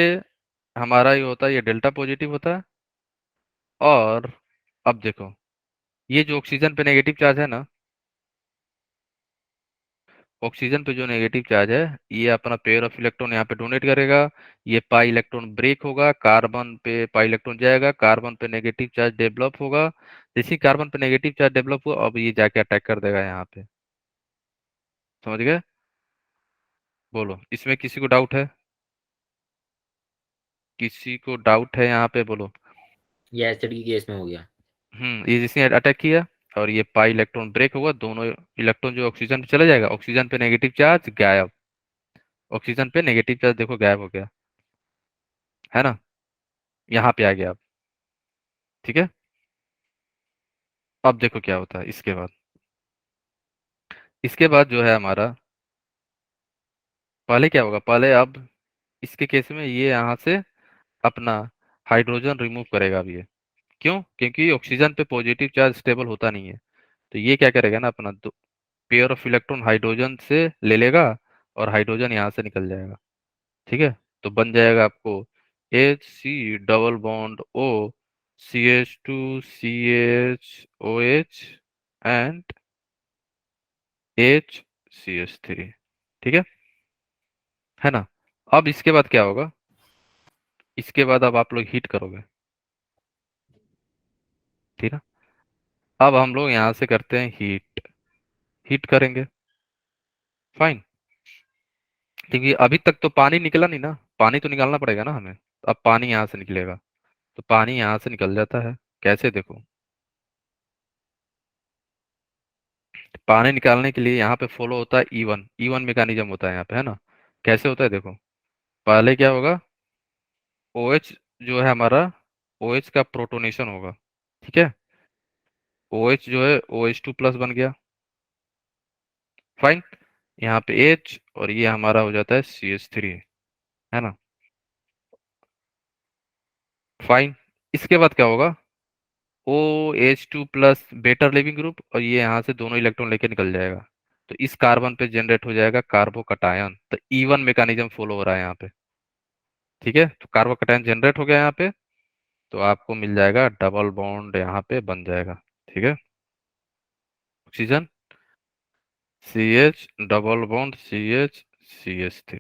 हमारा ये होता है, ये डेल्टा पॉजिटिव होता है। और अब देखो, ये जो ऑक्सीजन पे नेगेटिव चार्ज है ना, ऑक्सीजन पे जो नेगेटिव चार्ज है, ये अपना पेयर ऑफ इलेक्ट्रॉन यहाँ पे डोनेट करेगा। ये पाई इलेक्ट्रॉन ब्रेक होगा, कार्बन पे पाई इलेक्ट्रॉन जाएगा, कार्बन पे नेगेटिव चार्ज डेवलप होगा। जैसे ही कार्बन पे नेगेटिव चार्ज डेवलप हुआ, अब ये जाके अटैक कर देगा यहाँ पे। समझ गए? बोलो, इसमें किसी को डाउट है? किसी को डाउट है यहाँ पे? बोलो। ये एसिड की केस में हो गया। ये जिसने अटैक किया, और ये पाई इलेक्ट्रॉन ब्रेक होगा, दोनों इलेक्ट्रॉन जो ऑक्सीजन पे चला जाएगा, ऑक्सीजन पे नेगेटिव चार्ज गायब। ऑक्सीजन पे नेगेटिव चार्ज देखो गायब हो गया, है ना। यहाँ पे आ गया अब। ठीक है। अब देखो क्या होता है इसके बाद। इसके बाद जो है हमारा, पहले क्या होगा, पहले अब इसके केस में ये यहाँ से अपना हाइड्रोजन रिमूव करेगा अब ये। क्यों? क्योंकि ऑक्सीजन पे पॉजिटिव चार्ज स्टेबल होता नहीं है। तो ये क्या करेगा ना, अपना पेयर ऑफ इलेक्ट्रॉन हाइड्रोजन से ले लेगा, और हाइड्रोजन यहाँ से निकल जाएगा। ठीक है। तो बन जाएगा आपको H C double bond O, CH2CHOH and HCH3। ठीक है ना। अब इसके बाद क्या होगा, इसके बाद अब आप लोग हीट करोगे। ठीक है। अब हम लोग यहाँ से करते हैं हीट। हीट करेंगे। फाइन। क्योंकि अभी तक तो पानी निकला नहीं ना, पानी तो निकालना पड़ेगा ना हमें, तो अब पानी यहाँ से निकलेगा। तो पानी यहाँ से निकल जाता है। कैसे? देखो, पानी निकालने के लिए यहाँ पे फॉलो होता है ई वन मैकेनिज्म होता है यहाँ पे, है ना। कैसे होता है देखो, पहले क्या होगा, OH जो है हमारा, OH का प्रोटोनेशन होगा। ठीक है। OH जो है OH2+ बन गया। फाइन। यहाँ पे H, और ये हमारा हो जाता है CH3, है ना। फाइन। इसके बाद क्या होगा, OH2+ बेटर लिविंग ग्रुप, और ये यहाँ से दोनों इलेक्ट्रॉन लेके निकल जाएगा। तो इस कार्बन पे जनरेट हो जाएगा कार्बोकटायन। तो ई वन मैकेनिज्म फॉलो हो रहा है यहाँ पे। ठीक है। तो कार्बोकटायन जनरेट हो गया यहाँ पे, तो आपको मिल जाएगा डबल बॉन्ड यहाँ पे बन जाएगा। ठीक है। Oxygen CH double bond CH CH3।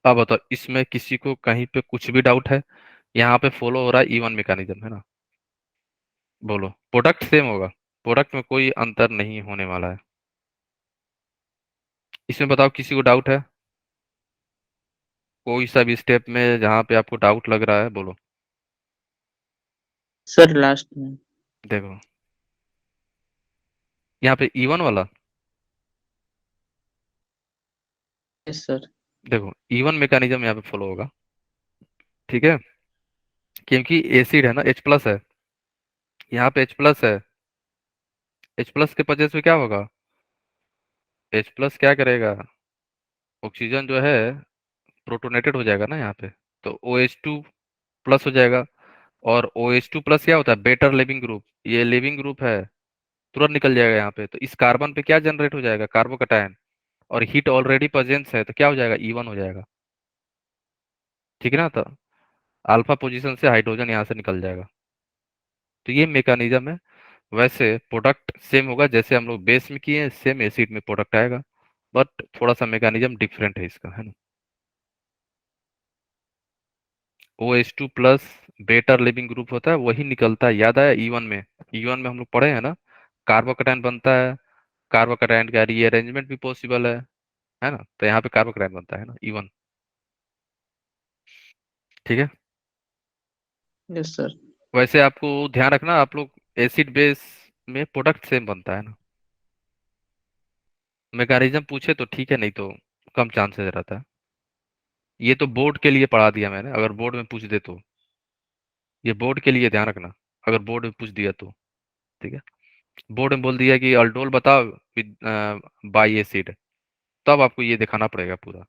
अब बताओ, इसमें किसी को कहीं पे कुछ भी डाउट है? यहाँ पे फॉलो हो रहा है ई वन मैकेनिज्म, है ना। बोलो, प्रोडक्ट सेम होगा, प्रोडक्ट में कोई अंतर नहीं होने वाला है। इसमें बताओ, किसी को डाउट है? कोई सा भी स्टेप में जहाँ पे आपको डाउट लग रहा है, बोलो। सर लास्ट में। देखो, यहाँ पे ई वन वाला, यस सर। देखो ई वन मैकेनिज्म यहाँ पे फॉलो होगा। ठीक है। क्योंकि एसिड है ना, H+ है, यहाँ पे H+ है। H+ के वजह से क्या होगा, H+ क्या करेगा, ऑक्सीजन जो है प्रोटोनेटेड हो जाएगा ना यहाँ पे, तो OH2+ हो जाएगा। और OH2+ क्या होता है, बेटर लिविंग ग्रुप, ये लिविंग ग्रुप है, तुरंत निकल जाएगा यहाँ पे। तो इस कार्बन पे क्या जनरेट हो जाएगा, कार्बोकटायन। और हीट ऑलरेडी प्रेजेंस है, तो क्या हो जाएगा, ई वन हो जाएगा। ठीक है ना। तो अल्फा पोजीशन से हाइड्रोजन यहाँ से निकल जाएगा। तो ये मैकेनिज्म है। वैसे प्रोडक्ट सेम होगा, जैसे हम लोग बेस में किए हैं, सेम एसिड में प्रोडक्ट आएगा। बट थोड़ा सा मैकेनिज्म डिफरेंट है इसका, है ना। OH2+ बेटर लिविंग ग्रुप होता है, वही निकलता है, याद आया ई वन में। ई वन में हम लोग पढ़े हैं ना, कार्बोकटायन बनता है, कार्बोकटायन का रीअरेंजमेंट भी पॉसिबल है ना। तो यहाँ पे कार्बोकटायन बनता है ना, ई वन। ठीक है। Yes sir. वैसे आपको ध्यान रखना, आप लोग एसिड बेस में प्रोडक्ट सेम बनता है ना। मैकेनिज्म पूछे तो ठीक है, नहीं तो कम चांसेस रहता है। ये तो बोर्ड के लिए पढ़ा दिया मैंने, अगर बोर्ड में पूछ दे तो। ये बोर्ड के लिए ध्यान रखना, अगर बोर्ड में पूछ दिया तो। ठीक है। बोर्ड में बोल दिया कि अल्डोल बताओ विद बाई एसिड, तब आपको ये दिखाना पड़ेगा पूरा।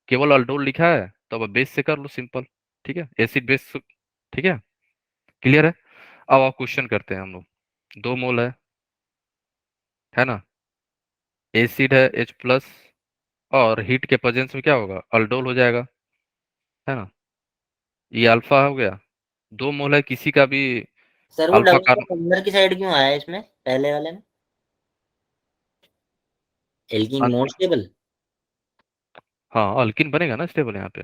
केवल अल्डोल लिखा है, तो अब बेस से कर लो सिंपल। ठीक है, एसिड बेस। ठीक है। क्लियर है। अब आप क्वेश्चन करते हैं हम लोग। 2 मोल है ना। एसिड है H+, और हीट के प्रेजेंस में क्या होगा, अल्डोल हो जाएगा, है ना। ये अल्फा हो गया, 2 मोल है किसी का भी सर वो अल्फा डबल कार्बन। बॉन्ड अंदर की साइड क्यों आया है इसमें पहले वाले में? Alkene more stable. हाँ, अल्किन बनेगा ना स्टेबल यहाँ पे,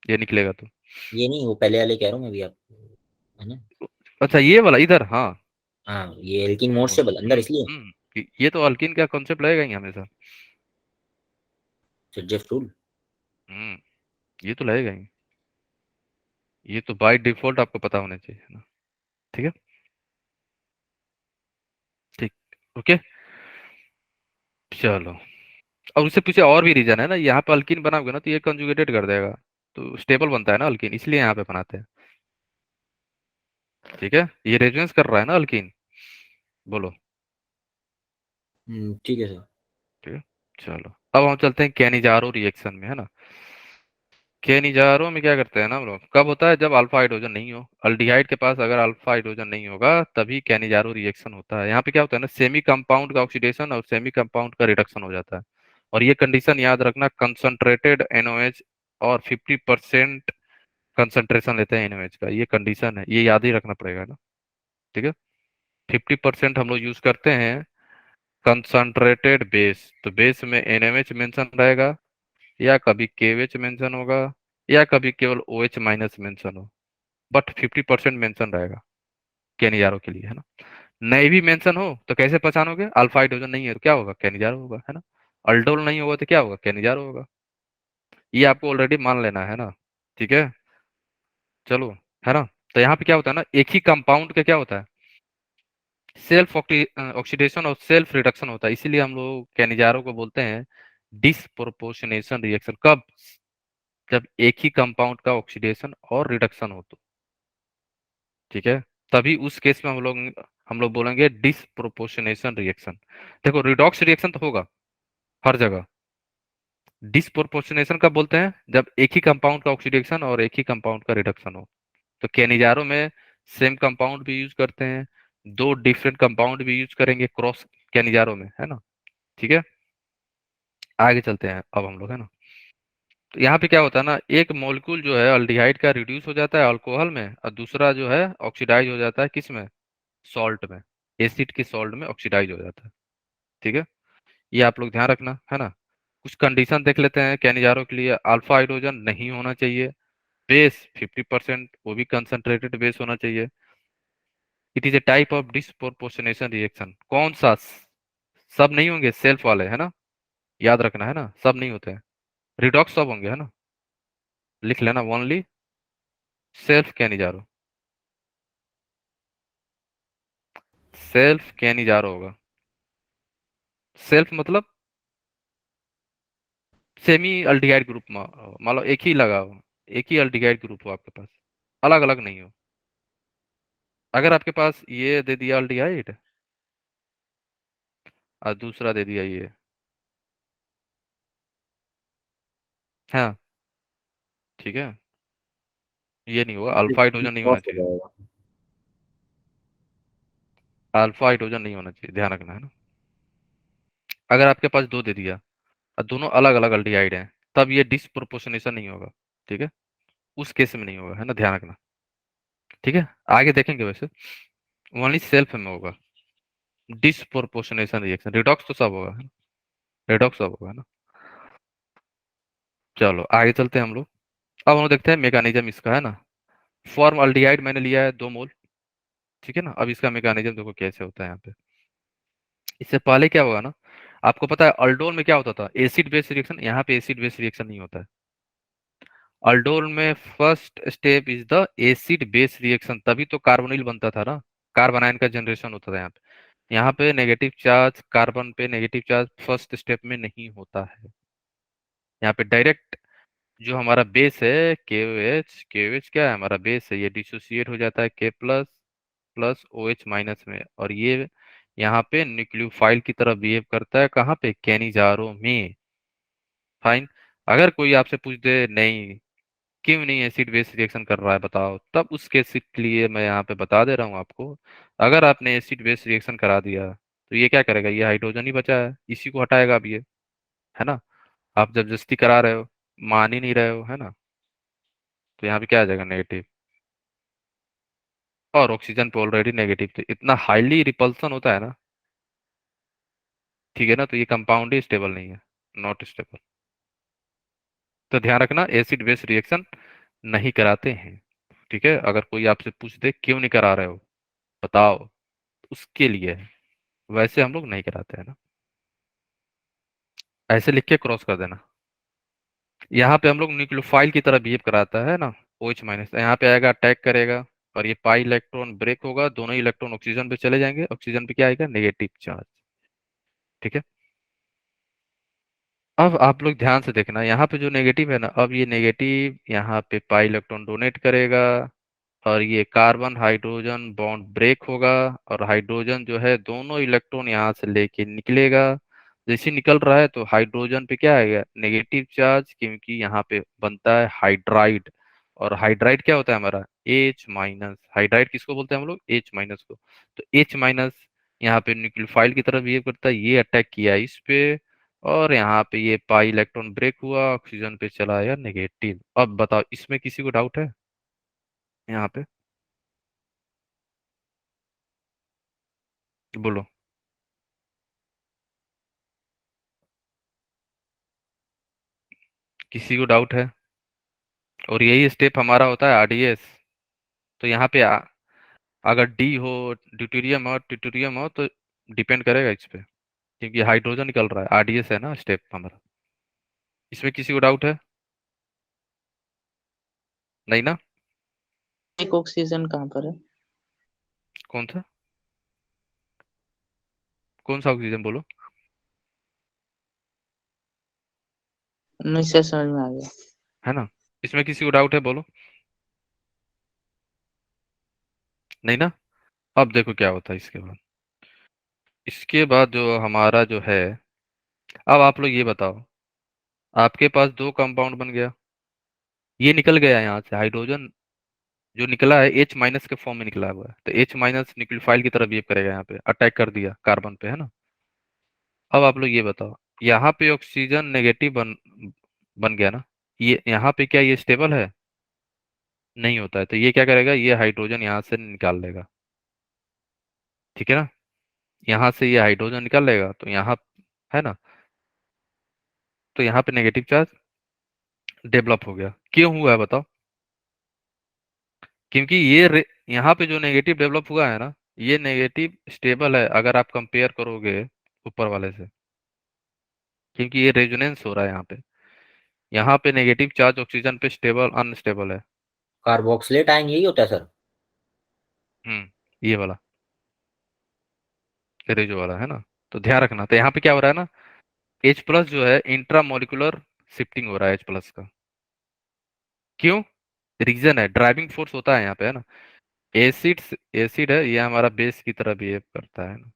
ये निकलेगा तो। ये नहीं, वो पहले वाले कह रहा हूँ मैं भी आपको, है ना। अच्छा, ये वाला इधर, हाँ। हाँ, ये एल्कीन मोर स्टेबल अंदर इसलिए। ये तो अल्किन का कॉन्सेप्ट लगेगा ही हमेशा। Jeff rule. हम्म ये तो लगेगा ही, ये तो बाय डिफॉल्ट आपको पता होना चाहिए, है ना। ठीक है, ठीक, ओके, चलो। और उससे पीछे और भी रीजन है ना, यहाँ पे अल्किन बनाओगे ना तो ये कंजुगेटेड कर देगा, तो स्टेबल बनता है ना अल्किन, इसलिए यहाँ पे बनाते हैं। ठीक है, ये रेजोनेंस कर रहा है ना अल्किन, बोलो। ठीक है सर। ठीक है, चलो अब हम चलते हैं कैनिजारो रिएक्शन में, है ना। कैनिजारो में क्या करते हैं ना हम लोग, कब होता है, जब अल्फा हाइड्रोजन नहीं हो, अल्डिहाइड के पास अगर अल्फा हाइड्रोजन नहीं होगा तभी कैनिजारो रिएक्शन होता है। यहाँ पे क्या होता है ना, सेमी कंपाउंड का ऑक्सीडेशन और सेमी कंपाउंड का रिडक्शन हो जाता है। और ये कंडीशन याद रखना, कंसंट्रेटेड एनओएच और 50% कंसंट्रेशन लेते हैं एनओएच का, ये कंडीशन है, ये याद ही रखना पड़ेगा ना। ठीक है, 50% हम लोग यूज करते हैं कंसंट्रेटेड बेस, तो बेस में एनएमएच मेंशन रहेगा, या कभी केवेच मेंशन होगा, या कभी केवल ओएच माइनस मेंशन हो, बट 50% मेंशन रहेगा कैनिजारो के लिए, है ना। नहीं भी मेंशन हो तो कैसे पहचानोगे, अल्फा हाइड्रोजन नहीं है तो क्या होगा, कैनिजारो होगा, है ना। अल्डोल नहीं होगा तो क्या होगा, कैनिजारो होगा। ये आपको ऑलरेडी मान लेना है ना। ठीक है, चलो, है ना। तो यहाँ पे क्या होता है ना, एक ही कंपाउंड का क्या होता है, सेल्फ ऑक्सीडेशन और सेल्फ रिडक्शन होता है, इसीलिए हम लोग कैनिजारो को बोलते हैं डिसप्रोपोर्शनेशन रिएक्शन। कब, जब एक ही कंपाउंड का ऑक्सीडेशन और रिडक्शन हो तो। ठीक है, तभी उस केस में हम लोग बोलेंगे डिसप्रोपोर्शनेशन रिएक्शन। देखो, रिडॉक्स रिएक्शन तो होगा हर जगह, डिसप्रोपोर्शनेशन कब बोलते हैं, जब एक ही कंपाउंड का ऑक्सीडेशन और एक ही कंपाउंड का रिडक्शन हो। तो कैनिजारो में सेम कंपाउंड भी यूज करते हैं, 2 डिफरेंट कंपाउंड भी यूज करेंगे क्रॉस कैनिजारो में, है ना। ठीक है, आगे चलते हैं अब हम लोग, है ना। तो यहाँ पे क्या होता है ना, एक मॉलिक्यूल जो है अल्डिहाइड का रिड्यूस हो जाता है अल्कोहल में, और दूसरा जो है ऑक्सीडाइज हो जाता है किस में, सॉल्ट में, एसिड के सॉल्ट में ऑक्सीडाइज हो जाता है। ठीक है, ये आप लोग ध्यान रखना, है ना। कुछ कंडीशन देख लेते हैं कैनिजारो के लिए, अल्फा हाइड्रोजन नहीं होना चाहिए, बेस 50%, वो भी कंसंट्रेटेड बेस होना चाहिए। It is a type of disproportionation reaction, कौन सा, सब नहीं होंगे सेल्फ वाले, है ना, याद रखना, है ना, सब नहीं होते हैं। रिडॉक्स सब होंगे, है ना, लिख लेना, only self Cannizzaro, self Cannizzaro होगा। सेल्फ मतलब सेमी अल्डिहाइड ग्रुप में, मान लो एक ही लगा हो, एक ही अल्डिहाइड ग्रुप हो आपके पास, अलग अलग नहीं हो। अगर आपके पास ये दे दिया अल्डिहाइड और दूसरा दे दिया ये, हाँ, ठीक है, ये नहीं होगा, अल्फा हाइड्रोजन नहीं होना क्रॉस हो चाहिए, जाएगा। अल्फा हाइड्रोजन नहीं होना चाहिए, ध्यान रखना, है ना। अगर आपके पास 2 दे दिया और दोनों अलग अलग अल्डिहाइड हैं, तब ये डिसप्रोपोर्शनेशन नहीं होगा। ठीक है, उस केस में नहीं होगा, है ना, ध्यान रखना। ठीक है, आगे देखेंगे, वैसे ओनली सेल्फ में होगा डिसप्रोपोर्शनेशन रिएक्शन, रिडॉक्स तो सब होगा, है ना? रिडॉक्स सब होगा, है ना। चलो आगे चलते हैं हम लोग, अब हम लोग देखते हैं मैकेनिज्म इसका, है ना। फॉर्म अल्डिहाइड मैंने लिया है 2 मोल, ठीक है ना। अब इसका मैकेनिज्म देखो कैसे होता है यहाँ पे। इससे पहले क्या होगा ना, आपको पता है अल्डोल में क्या होता था, एसिड बेस रिएक्शन, यहाँ पे एसिड बेस रिएक्शन नहीं होता है। अल्डोल में first step is the acid base reaction, तभी तो कार्बोनिल बनता था ना, कार्बोनाइन का जनरेशन होता था यहाँ पे। यहाँ पे नेगेटिव चार्ज, कार्बन पे नेगेटिव चार्ज फर्स्ट स्टेप में नहीं होता है। यहाँ पे डायरेक्ट जो हमारा बेस है के एच क्या है, हमारा बेस है, ये डिसोसिएट हो जाता है K plus plus O H minus में, और ये यहाँ पे न्यूक्लियोफाइल की तरह बिहेव करता है, कहाँ पे, कैनिजारो में। फाइन, अगर कोई आपसे पूछ दे नहीं, क्यों नहीं एसिड बेस रिएक्शन कर रहा है बताओ, तब उस केस के लिए मैं यहाँ पे बता दे रहा हूँ आपको, अगर आपने एसिड बेस रिएक्शन करा दिया तो ये क्या करेगा, ये हाइड्रोजन ही बचा है, इसी को हटाएगा अब ये, है ना। आप जबरदस्ती करा रहे हो, मान ही नहीं रहे हो, है ना, तो यहाँ पे क्या आ जाएगा, नेगेटिव। और ऑक्सीजन पे ऑलरेडी नेगेटिव, तो इतना हाईली रिपल्सन होता है ना, ठीक है ना, तो ये कंपाउंड ही स्टेबल नहीं है, नॉट स्टेबल। तो ध्यान रखना, एसिड बेस रिएक्शन नहीं कराते हैं, ठीक है। अगर कोई आपसे पूछ दे क्यों नहीं करा रहे हो, बताओ, उसके लिए है, वैसे हम लोग नहीं कराते हैं ना। ऐसे लिख के क्रॉस कर देना। यहाँ पे हम लोग न्यूक्लियोफाइल की तरह बिहेव कराता है ना, OH माइनस, यहाँ पे आएगा, अटैक करेगा, और ये पाई इलेक्ट्रॉन ब्रेक होगा, दोनों इलेक्ट्रॉन ऑक्सीजन पे चले जाएंगे, ऑक्सीजन पे क्या आएगा, नेगेटिव चार्ज, ठीक है। अब आप लोग ध्यान से देखना, यहाँ पे जो नेगेटिव है ना, अब ये नेगेटिव यहाँ पे पाई इलेक्ट्रॉन डोनेट करेगा, और ये कार्बन हाइड्रोजन बॉन्ड ब्रेक होगा, और हाइड्रोजन जो है दोनों इलेक्ट्रॉन यहाँ से लेके निकलेगा। जैसे निकल रहा है तो हाइड्रोजन पे क्या आएगा, नेगेटिव चार्ज, क्योंकि यहाँ पे बनता है हाइड्राइड, और हाइड्राइड क्या होता है हमारा, H-। हाइड्राइड किसको बोलते हैं हम लोग, H- को। तो H- यहाँ पे न्यूक्लियोफाइल की तरह बिहेव करता है, ये अटैक किया इस पे, और यहाँ पे ये पाई इलेक्ट्रॉन ब्रेक हुआ, ऑक्सीजन पे चला आया नेगेटिव। अब बताओ, इसमें किसी को डाउट है यहाँ पे, बोलो। किसी को डाउट है? और यही स्टेप हमारा होता है RDS। तो यहाँ पे अगर डी हो, ड्यूटेरियम हो तो डिपेंड करेगा इस पे, क्योंकि हाइड्रोजन निकल रहा है, RDS है ना स्टेप हमारा। इसमें किसी को डाउट है? नहीं ना? एक ऑक्सीजन कहाँ पर है? कौन सा, कौन सा ऑक्सीजन बोलो? नहीं सर, समझ में आ गया। है ना? इसमें किसी को डाउट है, बोलो। नहीं ना? अब देखो क्या होता है इसके बाद। इसके बाद जो हमारा जो है, अब आप लोग ये बताओ, आपके पास दो कंपाउंड बन गया, ये निकल गया यहाँ से हाइड्रोजन, जो निकला है H- के फॉर्म में निकला हुआ है, तो H- न्यूक्लियोफाइल की तरह बिहेव करेगा, यहाँ पे अटैक कर दिया कार्बन पे, है ना। अब आप लोग ये बताओ, यहाँ पे ऑक्सीजन नेगेटिव बन बन गया ना, ये यहाँ पे क्या ये स्टेबल है? नहीं होता है, तो ये क्या करेगा, ये हाइड्रोजन यहाँ से निकाल लेगा, ठीक है ना। यहाँ से ये हाइड्रोजन निकाल लेगा, तो यहाँ, है ना, तो यहाँ पे नेगेटिव चार्ज डेवलप हो गया। क्यों हुआ है बताओ? क्योंकि यहाँ पे जो नेगेटिव डेवलप हुआ है ना, ये नेगेटिव स्टेबल है अगर आप कंपेयर करोगे ऊपर वाले से, क्योंकि ये रेजोनेंस हो रहा है यहाँ पे नेगेटिव चार्ज ऑक्सीजन पे स्टेबल अनस्टेबल है। कार्बोक्सिलेट आयन यही होता है सर? ये वाला, रेजो वाला, है ना। तो ध्यान रखना, तो यहाँ पे क्या हो रहा है ना, H+ जो है इंट्रामोलिकुलर शिफ्टिंग हो रहा है H+ का। क्यों? रीजन है, ड्राइविंग फोर्स होता है यहाँ पे, है ना। एसिड एसिड है, ये हमारा बेस की तरह बिहेव करता है ना।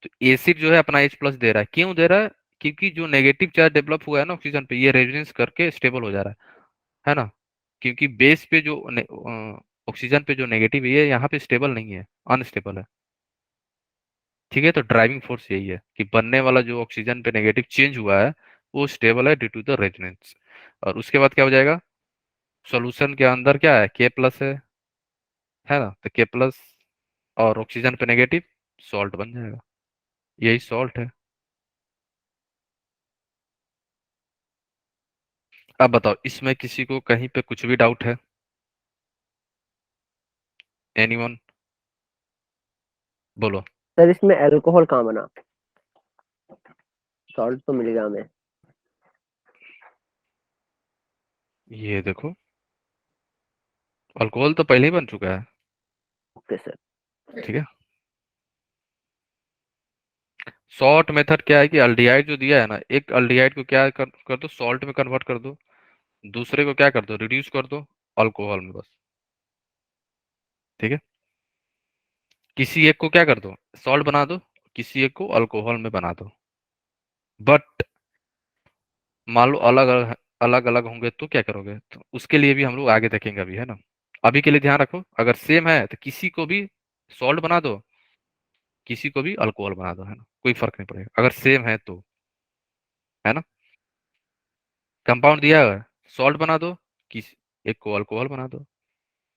तो एसिड जो है अपना H+ दे रहा है, क्यों दे रहा है? क्योंकि जो नेगेटिव चार्ज डेवलप हुआ है ना ऑक्सीजन पे, ये रेजोनेंस करके स्टेबल हो जा रहा है ना। क्योंकि बेस पे जो ऑक्सीजन पे जो नेगेटिव है, ये यहाँ पे स्टेबल नहीं है, अनस्टेबल है, ठीक है। तो ड्राइविंग फोर्स यही है कि बनने वाला जो ऑक्सीजन पे नेगेटिव चेंज हुआ है, वो स्टेबल है ड्यू टू द रेजोनेंस। और उसके बाद क्या हो जाएगा, सॉल्यूशन के अंदर क्या है, K+ है ना, तो K+ और ऑक्सीजन पे नेगेटिव, सॉल्ट बन जाएगा, यही सॉल्ट है। अब बताओ, इसमें किसी को कहीं पे कुछ भी डाउट है? एनीवन, बोलो। सर इसमें अल्कोहल कहाँ बना? सॉल्ट तो मिल गया हमें। ये देखो, अल्कोहल तो पहले ही बन चुका है, ओके सर। ठीक है। शॉर्ट मेथड क्या है कि अल्डिहाइड जो दिया है ना, एक अल्डिहाइड को क्या कर दो, सॉल्ट में कन्वर्ट कर दो, दूसरे को क्या कर दो, रिड्यूस कर दो अल्कोहल में, बस, ठीक है। किसी एक को क्या कर दो, सॉल्ट बना दो, किसी एक को अल्कोहल में बना दो। बट मान लो अलग अलग, अलग अलग होंगे तो क्या करोगे, तो उसके लिए भी हम लोग आगे देखेंगे अभी, है ना। अभी के लिए ध्यान रखो, अगर सेम है तो किसी को भी सॉल्ट बना दो, किसी को भी अल्कोहल बना दो, है ना, कोई फर्क नहीं पड़ेगा अगर सेम है तो, है ना। कंपाउंड दिया है, सॉल्ट बना दो, किस एक को अल्कोहल बना दो,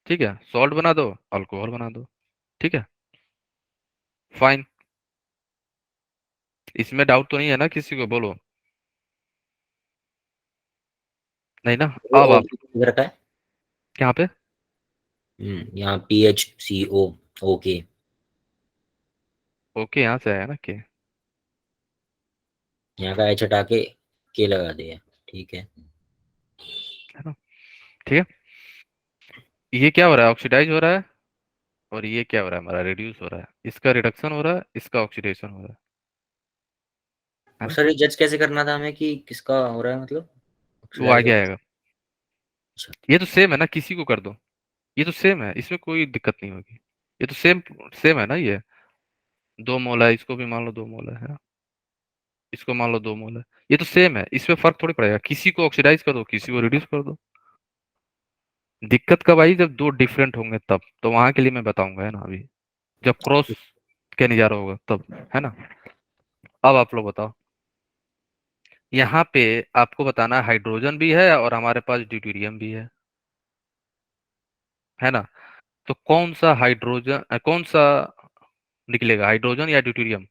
ठीक है, सॉल्ट बना दो, अल्कोहल बना दो, ठीक है, फाइन। इसमें डाउट तो नहीं है ना किसी को, बोलो। नहीं ना। वो अब ओ आप रखा है। यहाँ पे यहाँ PHCO। ओके। ओके यहाँ से आया ना के। यहाँ का एच हटा के लगा दिया। ठीक है। है ना, ठीक है। ये क्या हो रहा है, ऑक्सीडाइज हो रहा है, और ये क्या हो रहा है हमारा, रिड्यूस हो रहा है। इसका रिडक्शन हो रहा है, इसका ऑक्सीडेशन हो रहा है और ना। सर ये जज कैसे करना था हमें कि किसका हो रहा है, मतलब वो ऑक्सीडाइज हो आगे रहा है? आएगा। अच्छा। ये तो सेम है ना, किसी को कर दो, ये तो सेम है, इसमें कोई दिक्कत नहीं होगी। ये तो सेम सेम है ना, ये 2 मोल है, इसको भी मान लो 2 मोल है ना? इसको मान लो 2 मोल है। ये तो सेम है, इसमें फर्क थोड़ी पड़ेगा, किसी को ऑक्सीडाइज कर दो, किसी को रिड्यूस कर दो। दिक्कत कब आई, जब दो डिफरेंट होंगे तब, तो वहां के लिए मैं बताऊंगा, है ना, अभी जब क्रॉस के नहीं जा रहा होगा तब, है ना। अब आप लोग बताओ, यहाँ पे आपको बताना हाइड्रोजन भी है और हमारे पास ड्यूटेरियम भी है ना। तो कौन सा हाइड्रोजन कौन सा निकलेगा, हाइड्रोजन या ड्यूटेरियम?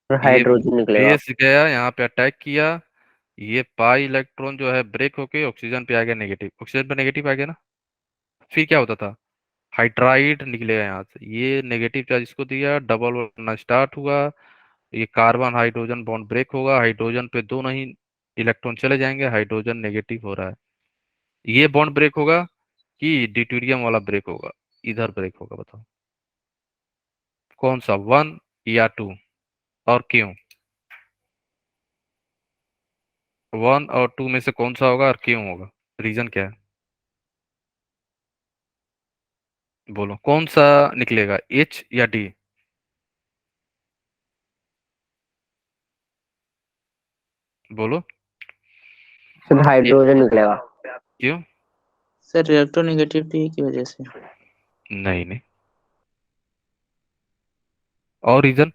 ये हाइड्रोजन निकलेगा। बेस गया यहाँ पे, अटैक किया, ये पाई इलेक्ट्रॉन जो है ब्रेक होके ऑक्सीजन पे आ गया नेगेटिव, ऑक्सीजन पे नेगेटिव आ गया ना। फिर क्या होता था, हाइड्राइड निकलेगा यहाँ से, ये नेगेटिव चार्ज इसको दिया, डबल बनना स्टार्ट हुआ, ये कार्बन हाइड्रोजन बॉन्ड ब्रेक होगा, हाइड्रोजन पे दो नहीं इलेक्ट्रॉन चले जाएंगे, हाइड्रोजन नेगेटिव हो रहा है, ये बॉन्ड ब्रेक होगा कि ड्यूटेरियम वाला ब्रेक होगा, इधर ब्रेक होगा, बताओ कौन सा, 1 या 2, और क्यों? 1 और 2 में से कौन सा होगा और क्यों होगा, रीजन क्या है, बोलो कौन सा निकलेगा, H या D? बोलो। सिर्फ ये हाइड्रोजन निकलेगा। क्यों? सर इलेक्ट्रोनेगेटिविटी की वजह से। नहीं नहीं, और रीजन?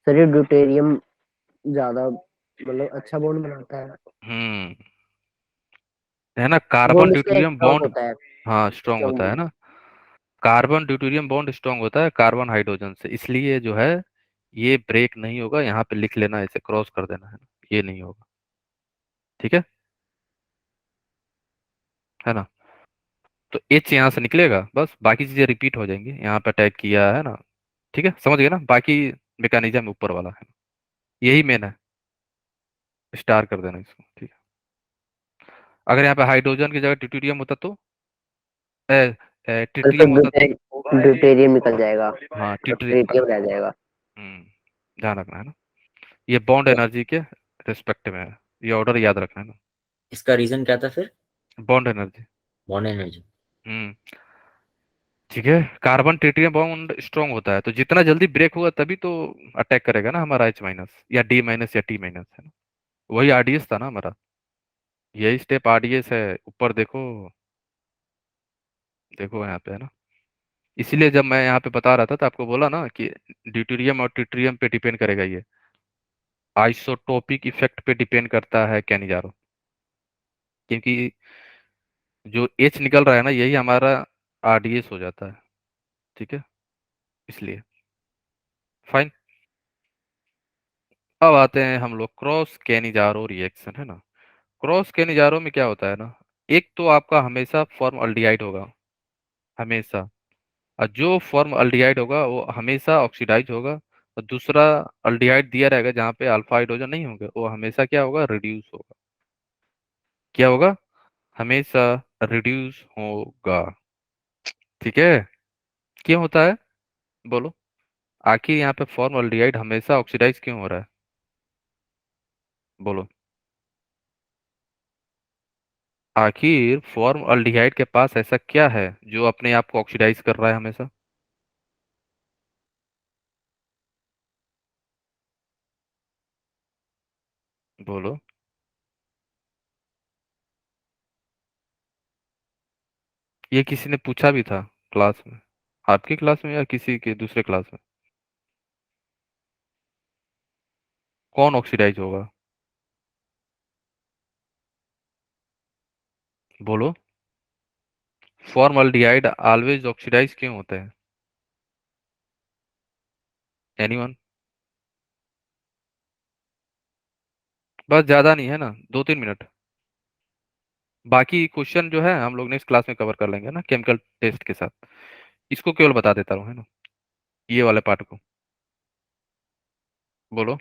सर ये ड्यूटेरियम ज्यादा मतलब अच्छा बॉन्ड बनाता है। हम्म, है ना, कार्बन बॉन्ड इसका ड्यूटेरियम स्ट्रांग बॉन्ड। होता है। हाँ स्ट्रांग स्ट्रांग होता है बॉन्ड। ना, कार्बन ड्यूटेरियम बॉन्ड स्ट्रांग होता है कार्बन हाइड्रोजन से, इसलिए जो है ये ब्रेक नहीं होगा, यहाँ पे लिख लेना, इसे क्रॉस कर देना है, ये नहीं होगा, ठीक है ना। तो एच यहाँ से निकलेगा, बस बाकी चीजें रिपीट हो जाएंगी, यहाँ पे अटैक किया है ना, ठीक है, समझ गए ना, बाकी मैकेनिज्म ऊपर वाला है, यही मेन है, स्टार कर देना इसको, ठीक है। अगर यहाँ पे हाइड्रोजन की जगह ट्यूटेरियम होता तो फिर तो ट्रिटियम होता तो, ड्यूटेरियम निकल जाएगा हाँ और ट्रिटियम रह जाएगा। ध्यान रखना है ना, ये बॉन्ड एनर्जी के रिस्पेक्ट में है, ये ऑर्डर याद रखना है ना, इसका रीजन क्या था फिर? Bond energy. Bond energy. हम्म, ठीक है, कार्बन ट्रिटियम बॉन्ड स्ट्रांग होता है, तो जितना जल्दी ब्रेक होगा तभी तो अटैक करेगा ना हमारा H- या D- या T-, है ना, वही RDS था ना हमारा, यही स्टेप RDS है, ऊपर देखो, देखो यहाँ पे है ना। इसीलिए जब मैं यहाँ पे बता रहा था तो आपको बोला ना कि ड्यूटेरियम और ट्रिटियम पे डिपेंड करेगा, ये आइसोटोपिक इफेक्ट पे डिपेंड करता है, क्या नहीं जा रहा, क्योंकि जो H निकल रहा है ना, यही हमारा RDS हो जाता है, ठीक है, इसलिए फाइन। अब आते हैं हम लोग क्रॉस कैनिजारो रिएक्शन, है ना। क्रॉस कैनिजारो में क्या होता है ना, एक तो आपका हमेशा फॉर्म अल्डिहाइड होगा, हमेशा, और जो फॉर्म अल्डिहाइड होगा वो हमेशा ऑक्सीडाइज होगा, और दूसरा अल्डिहाइड दिया रहेगा जहाँ पे अल्फा हाइड्रोजन नहीं होंगे, वो हमेशा क्या होगा, रिड्यूस होगा, क्या होगा, हमेशा रिड्यूस होगा, ठीक है। क्यों होता है, बोलो, आखिर यहाँ पे फॉर्म अल्डिहाइड हमेशा ऑक्सीडाइज क्यों हो रहा है, बोलो, आखिर फॉर्म अल्डिहाइड के पास ऐसा क्या है जो अपने आप को ऑक्सीडाइज कर रहा है हमेशा, बोलो। ये किसी ने पूछा भी था क्लास में, आपकी क्लास में या किसी के दूसरे क्लास में? कौन ऑक्सीडाइज होगा? बोलो। फॉर्मल्डिहाइड ऑलवेज ऑक्सीडाइज क्यों होता है? एनीवन? बस ज्यादा नहीं है ना, 2-3 मिनट। बाकी क्वेश्चन जो है हम लोग नेक्स्ट क्लास में कवर कर लेंगे ना, केमिकल टेस्ट के साथ। इसको केवल बता देता हूँ, है ना, ये वाले पार्ट को। बोलो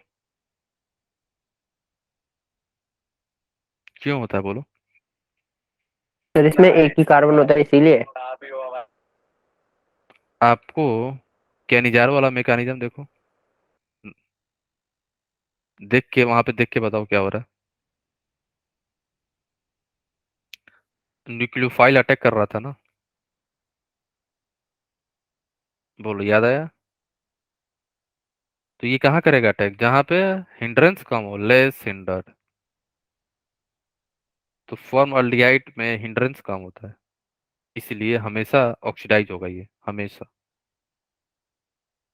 क्यों होता है, बोलो। सर इसमें एक ही कार्बन होता है इसीलिए। आपको कैनिजार वाला मैकेनिज्म देखो, देख के वहां पे देख के बताओ क्या हो रहा है। न्यूक्लियोफाइल अटैक कर रहा था ना, बोलो याद आया? तो ये कहाँ करेगा अटैक? जहां पे हिंड्रेंस कम हो, लेस हिंडर्ड। तो फॉर्मल्डिहाइड में हिंड्रेंस कम होता है, इसलिए हमेशा ऑक्सीडाइज होगा ये, हमेशा।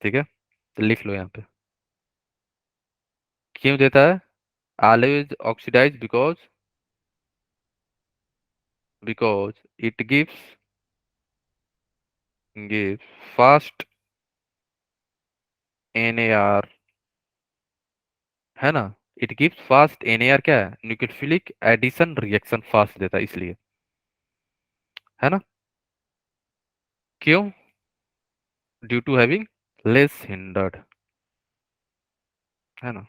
ठीक है, तो लिख लो यहाँ पे। क्यों देता है? Always oxidise because it gives fast NAR, है ना। इट गिव्स फास्ट NAR, क्या है? न्यूक्लियोफिलिक एडिशन रिएक्शन फास्ट देता है, इसलिए, है ना। क्यों? Due to having less hindered, है ना,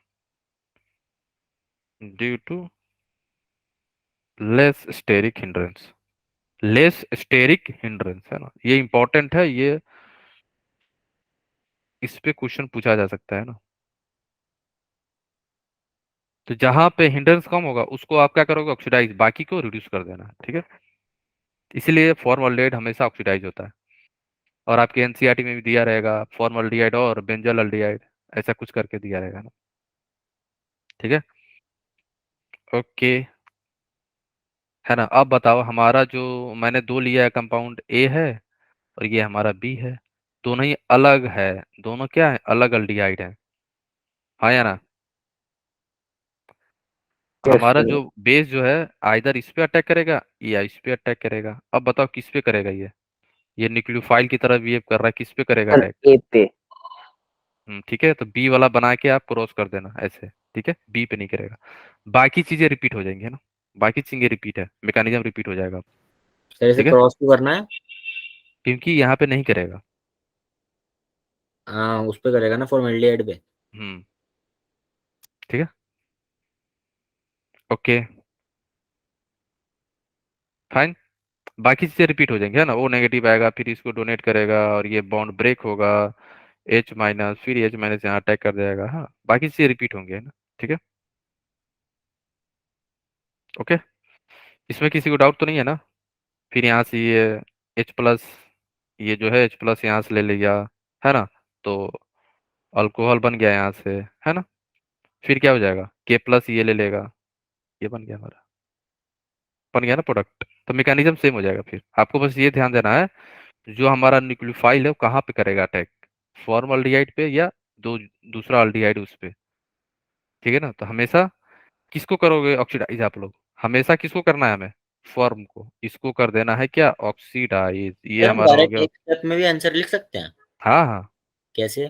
due to less steric hindrance. Less steric hindrance, है ना, ये इंपॉर्टेंट है ये, इस पे क्वेश्चन पूछा जा सकता है ना। तो जहां पे हिंड्रेंस कम होगा उसको आप क्या करोगे? ऑक्सीडाइज, बाकी को रिड्यूस कर देना, ठीक है। इसलिए फॉर्मल्डिहाइड हमेशा ऑक्सीडाइज होता है। और आपके एनसीईआरटी में भी दिया रहेगा फॉर्मल्डिहाइड और बेंजल अल्डिहाइड, ऐसा कुछ करके दिया रहेगा ना, ठीक है। ओके, है ना। अब बताओ, हमारा जो मैंने दो लिया है, कंपाउंड ए है और ये हमारा बी है, दोनों ही अलग है, दोनों क्या है? अलग अल्डिहाइड है, हाँ या ना। यस हमारा सर। जो बेस जो है आइदर इस पे अटैक करेगा या इस पे अटैक करेगा। अब बताओ किस पे करेगा ये न्यूक्लियोफाइल की तरह बिहेव कर रहा है, किस पे करेगा सर अटैक? ए पे। ठीक है, तो बी वाला बना के आप क्रॉस कर देना ऐसे, ठीक है, बी पे नहीं करेगा। बाकी चीजें रिपीट हो जाएंगी, है ना, बाकी चीजें रिपीट है, मैकेनिज्म रिपीट हो जाएगा, सर इसे ठीक है, क्रॉस क्यों करना है? क्योंकि यहाँ पे नहीं करेगा। हाँ उस पे करेगा ना, फॉर्मेल्डिहाइड पे। हम्म ठीक है, ओके, फाइन। बाकी चीजें रिपीट हो जाएंगी, है ना, वो नेगेटिव आएगा, फिर इसको डोनेट करेगा और ये बॉन्ड ब्रेक होगा, H-, फिर H- यहाँ अटैक कर जाएगा, हाँ, बाकी चीजें रिपीट होंगे, है ना, ठीक है, ओके। इसमें किसी को डाउट तो नहीं है ना? फिर यहाँ से ये H+, ये जो है H+ यहाँ से ले लिया, है ना, तो अल्कोहल बन गया यहाँ से, है ना। फिर क्या हो जाएगा? K+ ये ले लेगा, ये बन गया हमारा, बन गया ना प्रोडक्ट। तो मैकेनिज्म सेम हो जाएगा। फिर आपको बस ये ध्यान देना है, जो हमारा न्यूक्लियोफाइल है वो कहाँ पे करेगा अटैक, फॉर्मल्डिहाइड पे या दो दूसरा अल्डिहाइड उस पे, ठीक है ना। तो हमेशा किसको करोगे ऑक्सीडाइज आप लोग? हमेशा किसको करना है हमें? फॉर्म को, इसको कर देना है क्या? ऑक्सीडाइज, ये सर हम हमारा हो डायरेक्ट गया। एक स्टेप में भी आंसर लिख सकते हैं? हाँ हाँ, कैसे?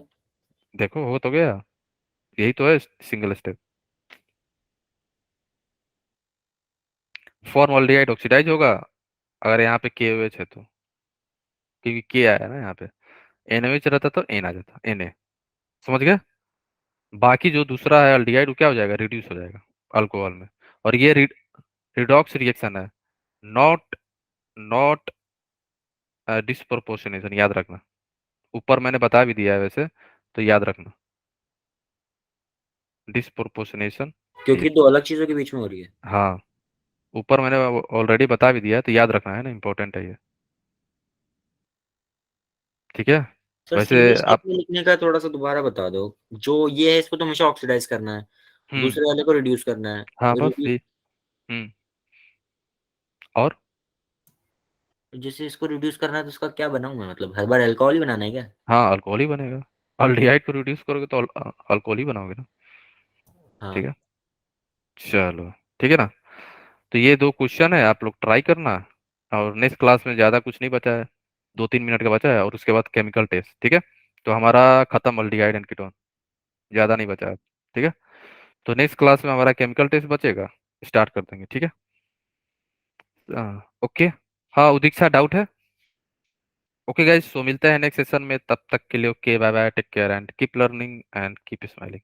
देखो हो तो गया, यही तो है सिंगल स्टेप। फॉर्मल्डिहाइड ऑक्सीडाइज होगा अगर यहाँ पे KOH है तो, क्योंकि के आया ना यहाँ पे, NOH रहता तो एन आ जाता, Na, समझ गए। बाकी जो दूसरा है अल्डिहाइड वो क्या हो जाएगा? रिड्यूस हो जाएगा अल्कोहल में। और ये रिडॉक्स रिएक्शन है, नॉट नॉट डिस्प्रोपोर्शनेशन, याद रखना। ऊपर मैंने बता भी दिया है वैसे, तो याद रखना, डिस्प्रोपोर्शनेशन है। क्योंकि दो अलग चीजों के बीच में हो रही है। हाँ, ऊपर मैंने ऑलरेडी बता भी दिया है, तो याद रखना, है ना, इंपॉर्टेंट है ये, ठीक है। सर वैसे सिंगल स्टेप आप, में लिखने का थोड़ा सा दोबारा बता दो। जो ये है इसको तो हमेशा ऑक्सीडाइज करना है, हम्म दूसरे वाले को रिड्यूस करना है। हाँ बस रिड्यूस ये, हम्म और जैसे इसको रिड्यूस करना है तो उसका क्या बनाऊं मैं, मतलब हर बार अल्कोहल ही बनाना है क्या? हाँ अल्कोहल ही बनेगा। अल्डिहाइड को रिड्यूस करोगे तो अल्कोहल ही बनाओगे ना। ठीक हाँ। है चलो। ठीक है ना। तो ये 2 क्वेश्चन है, आप लोग ट्राई करना। और नेक्स्ट क्लास में ज़्यादा कुछ नहीं बचा है, 2-3 मिनट का बचा है, और उसके बाद केमिकल टेस्ट। ठीक है। तो हमारा खत्म अल्डिहाइड एंड कीटोन, ज़्यादा नहीं बचा है। ठीक है। तो नेक्स्ट क्लास में हमारा केमिकल टेस्ट बचेगा, स्टार्ट कर देंगे। ठीक है। ओके। हाँ उदीक्षा, डाउट है? ओके गाइस, सो मिलते हैं नेक्स्ट सेशन में, तब तक के लिए okay bye bye, take care and keep learning and keep smiling.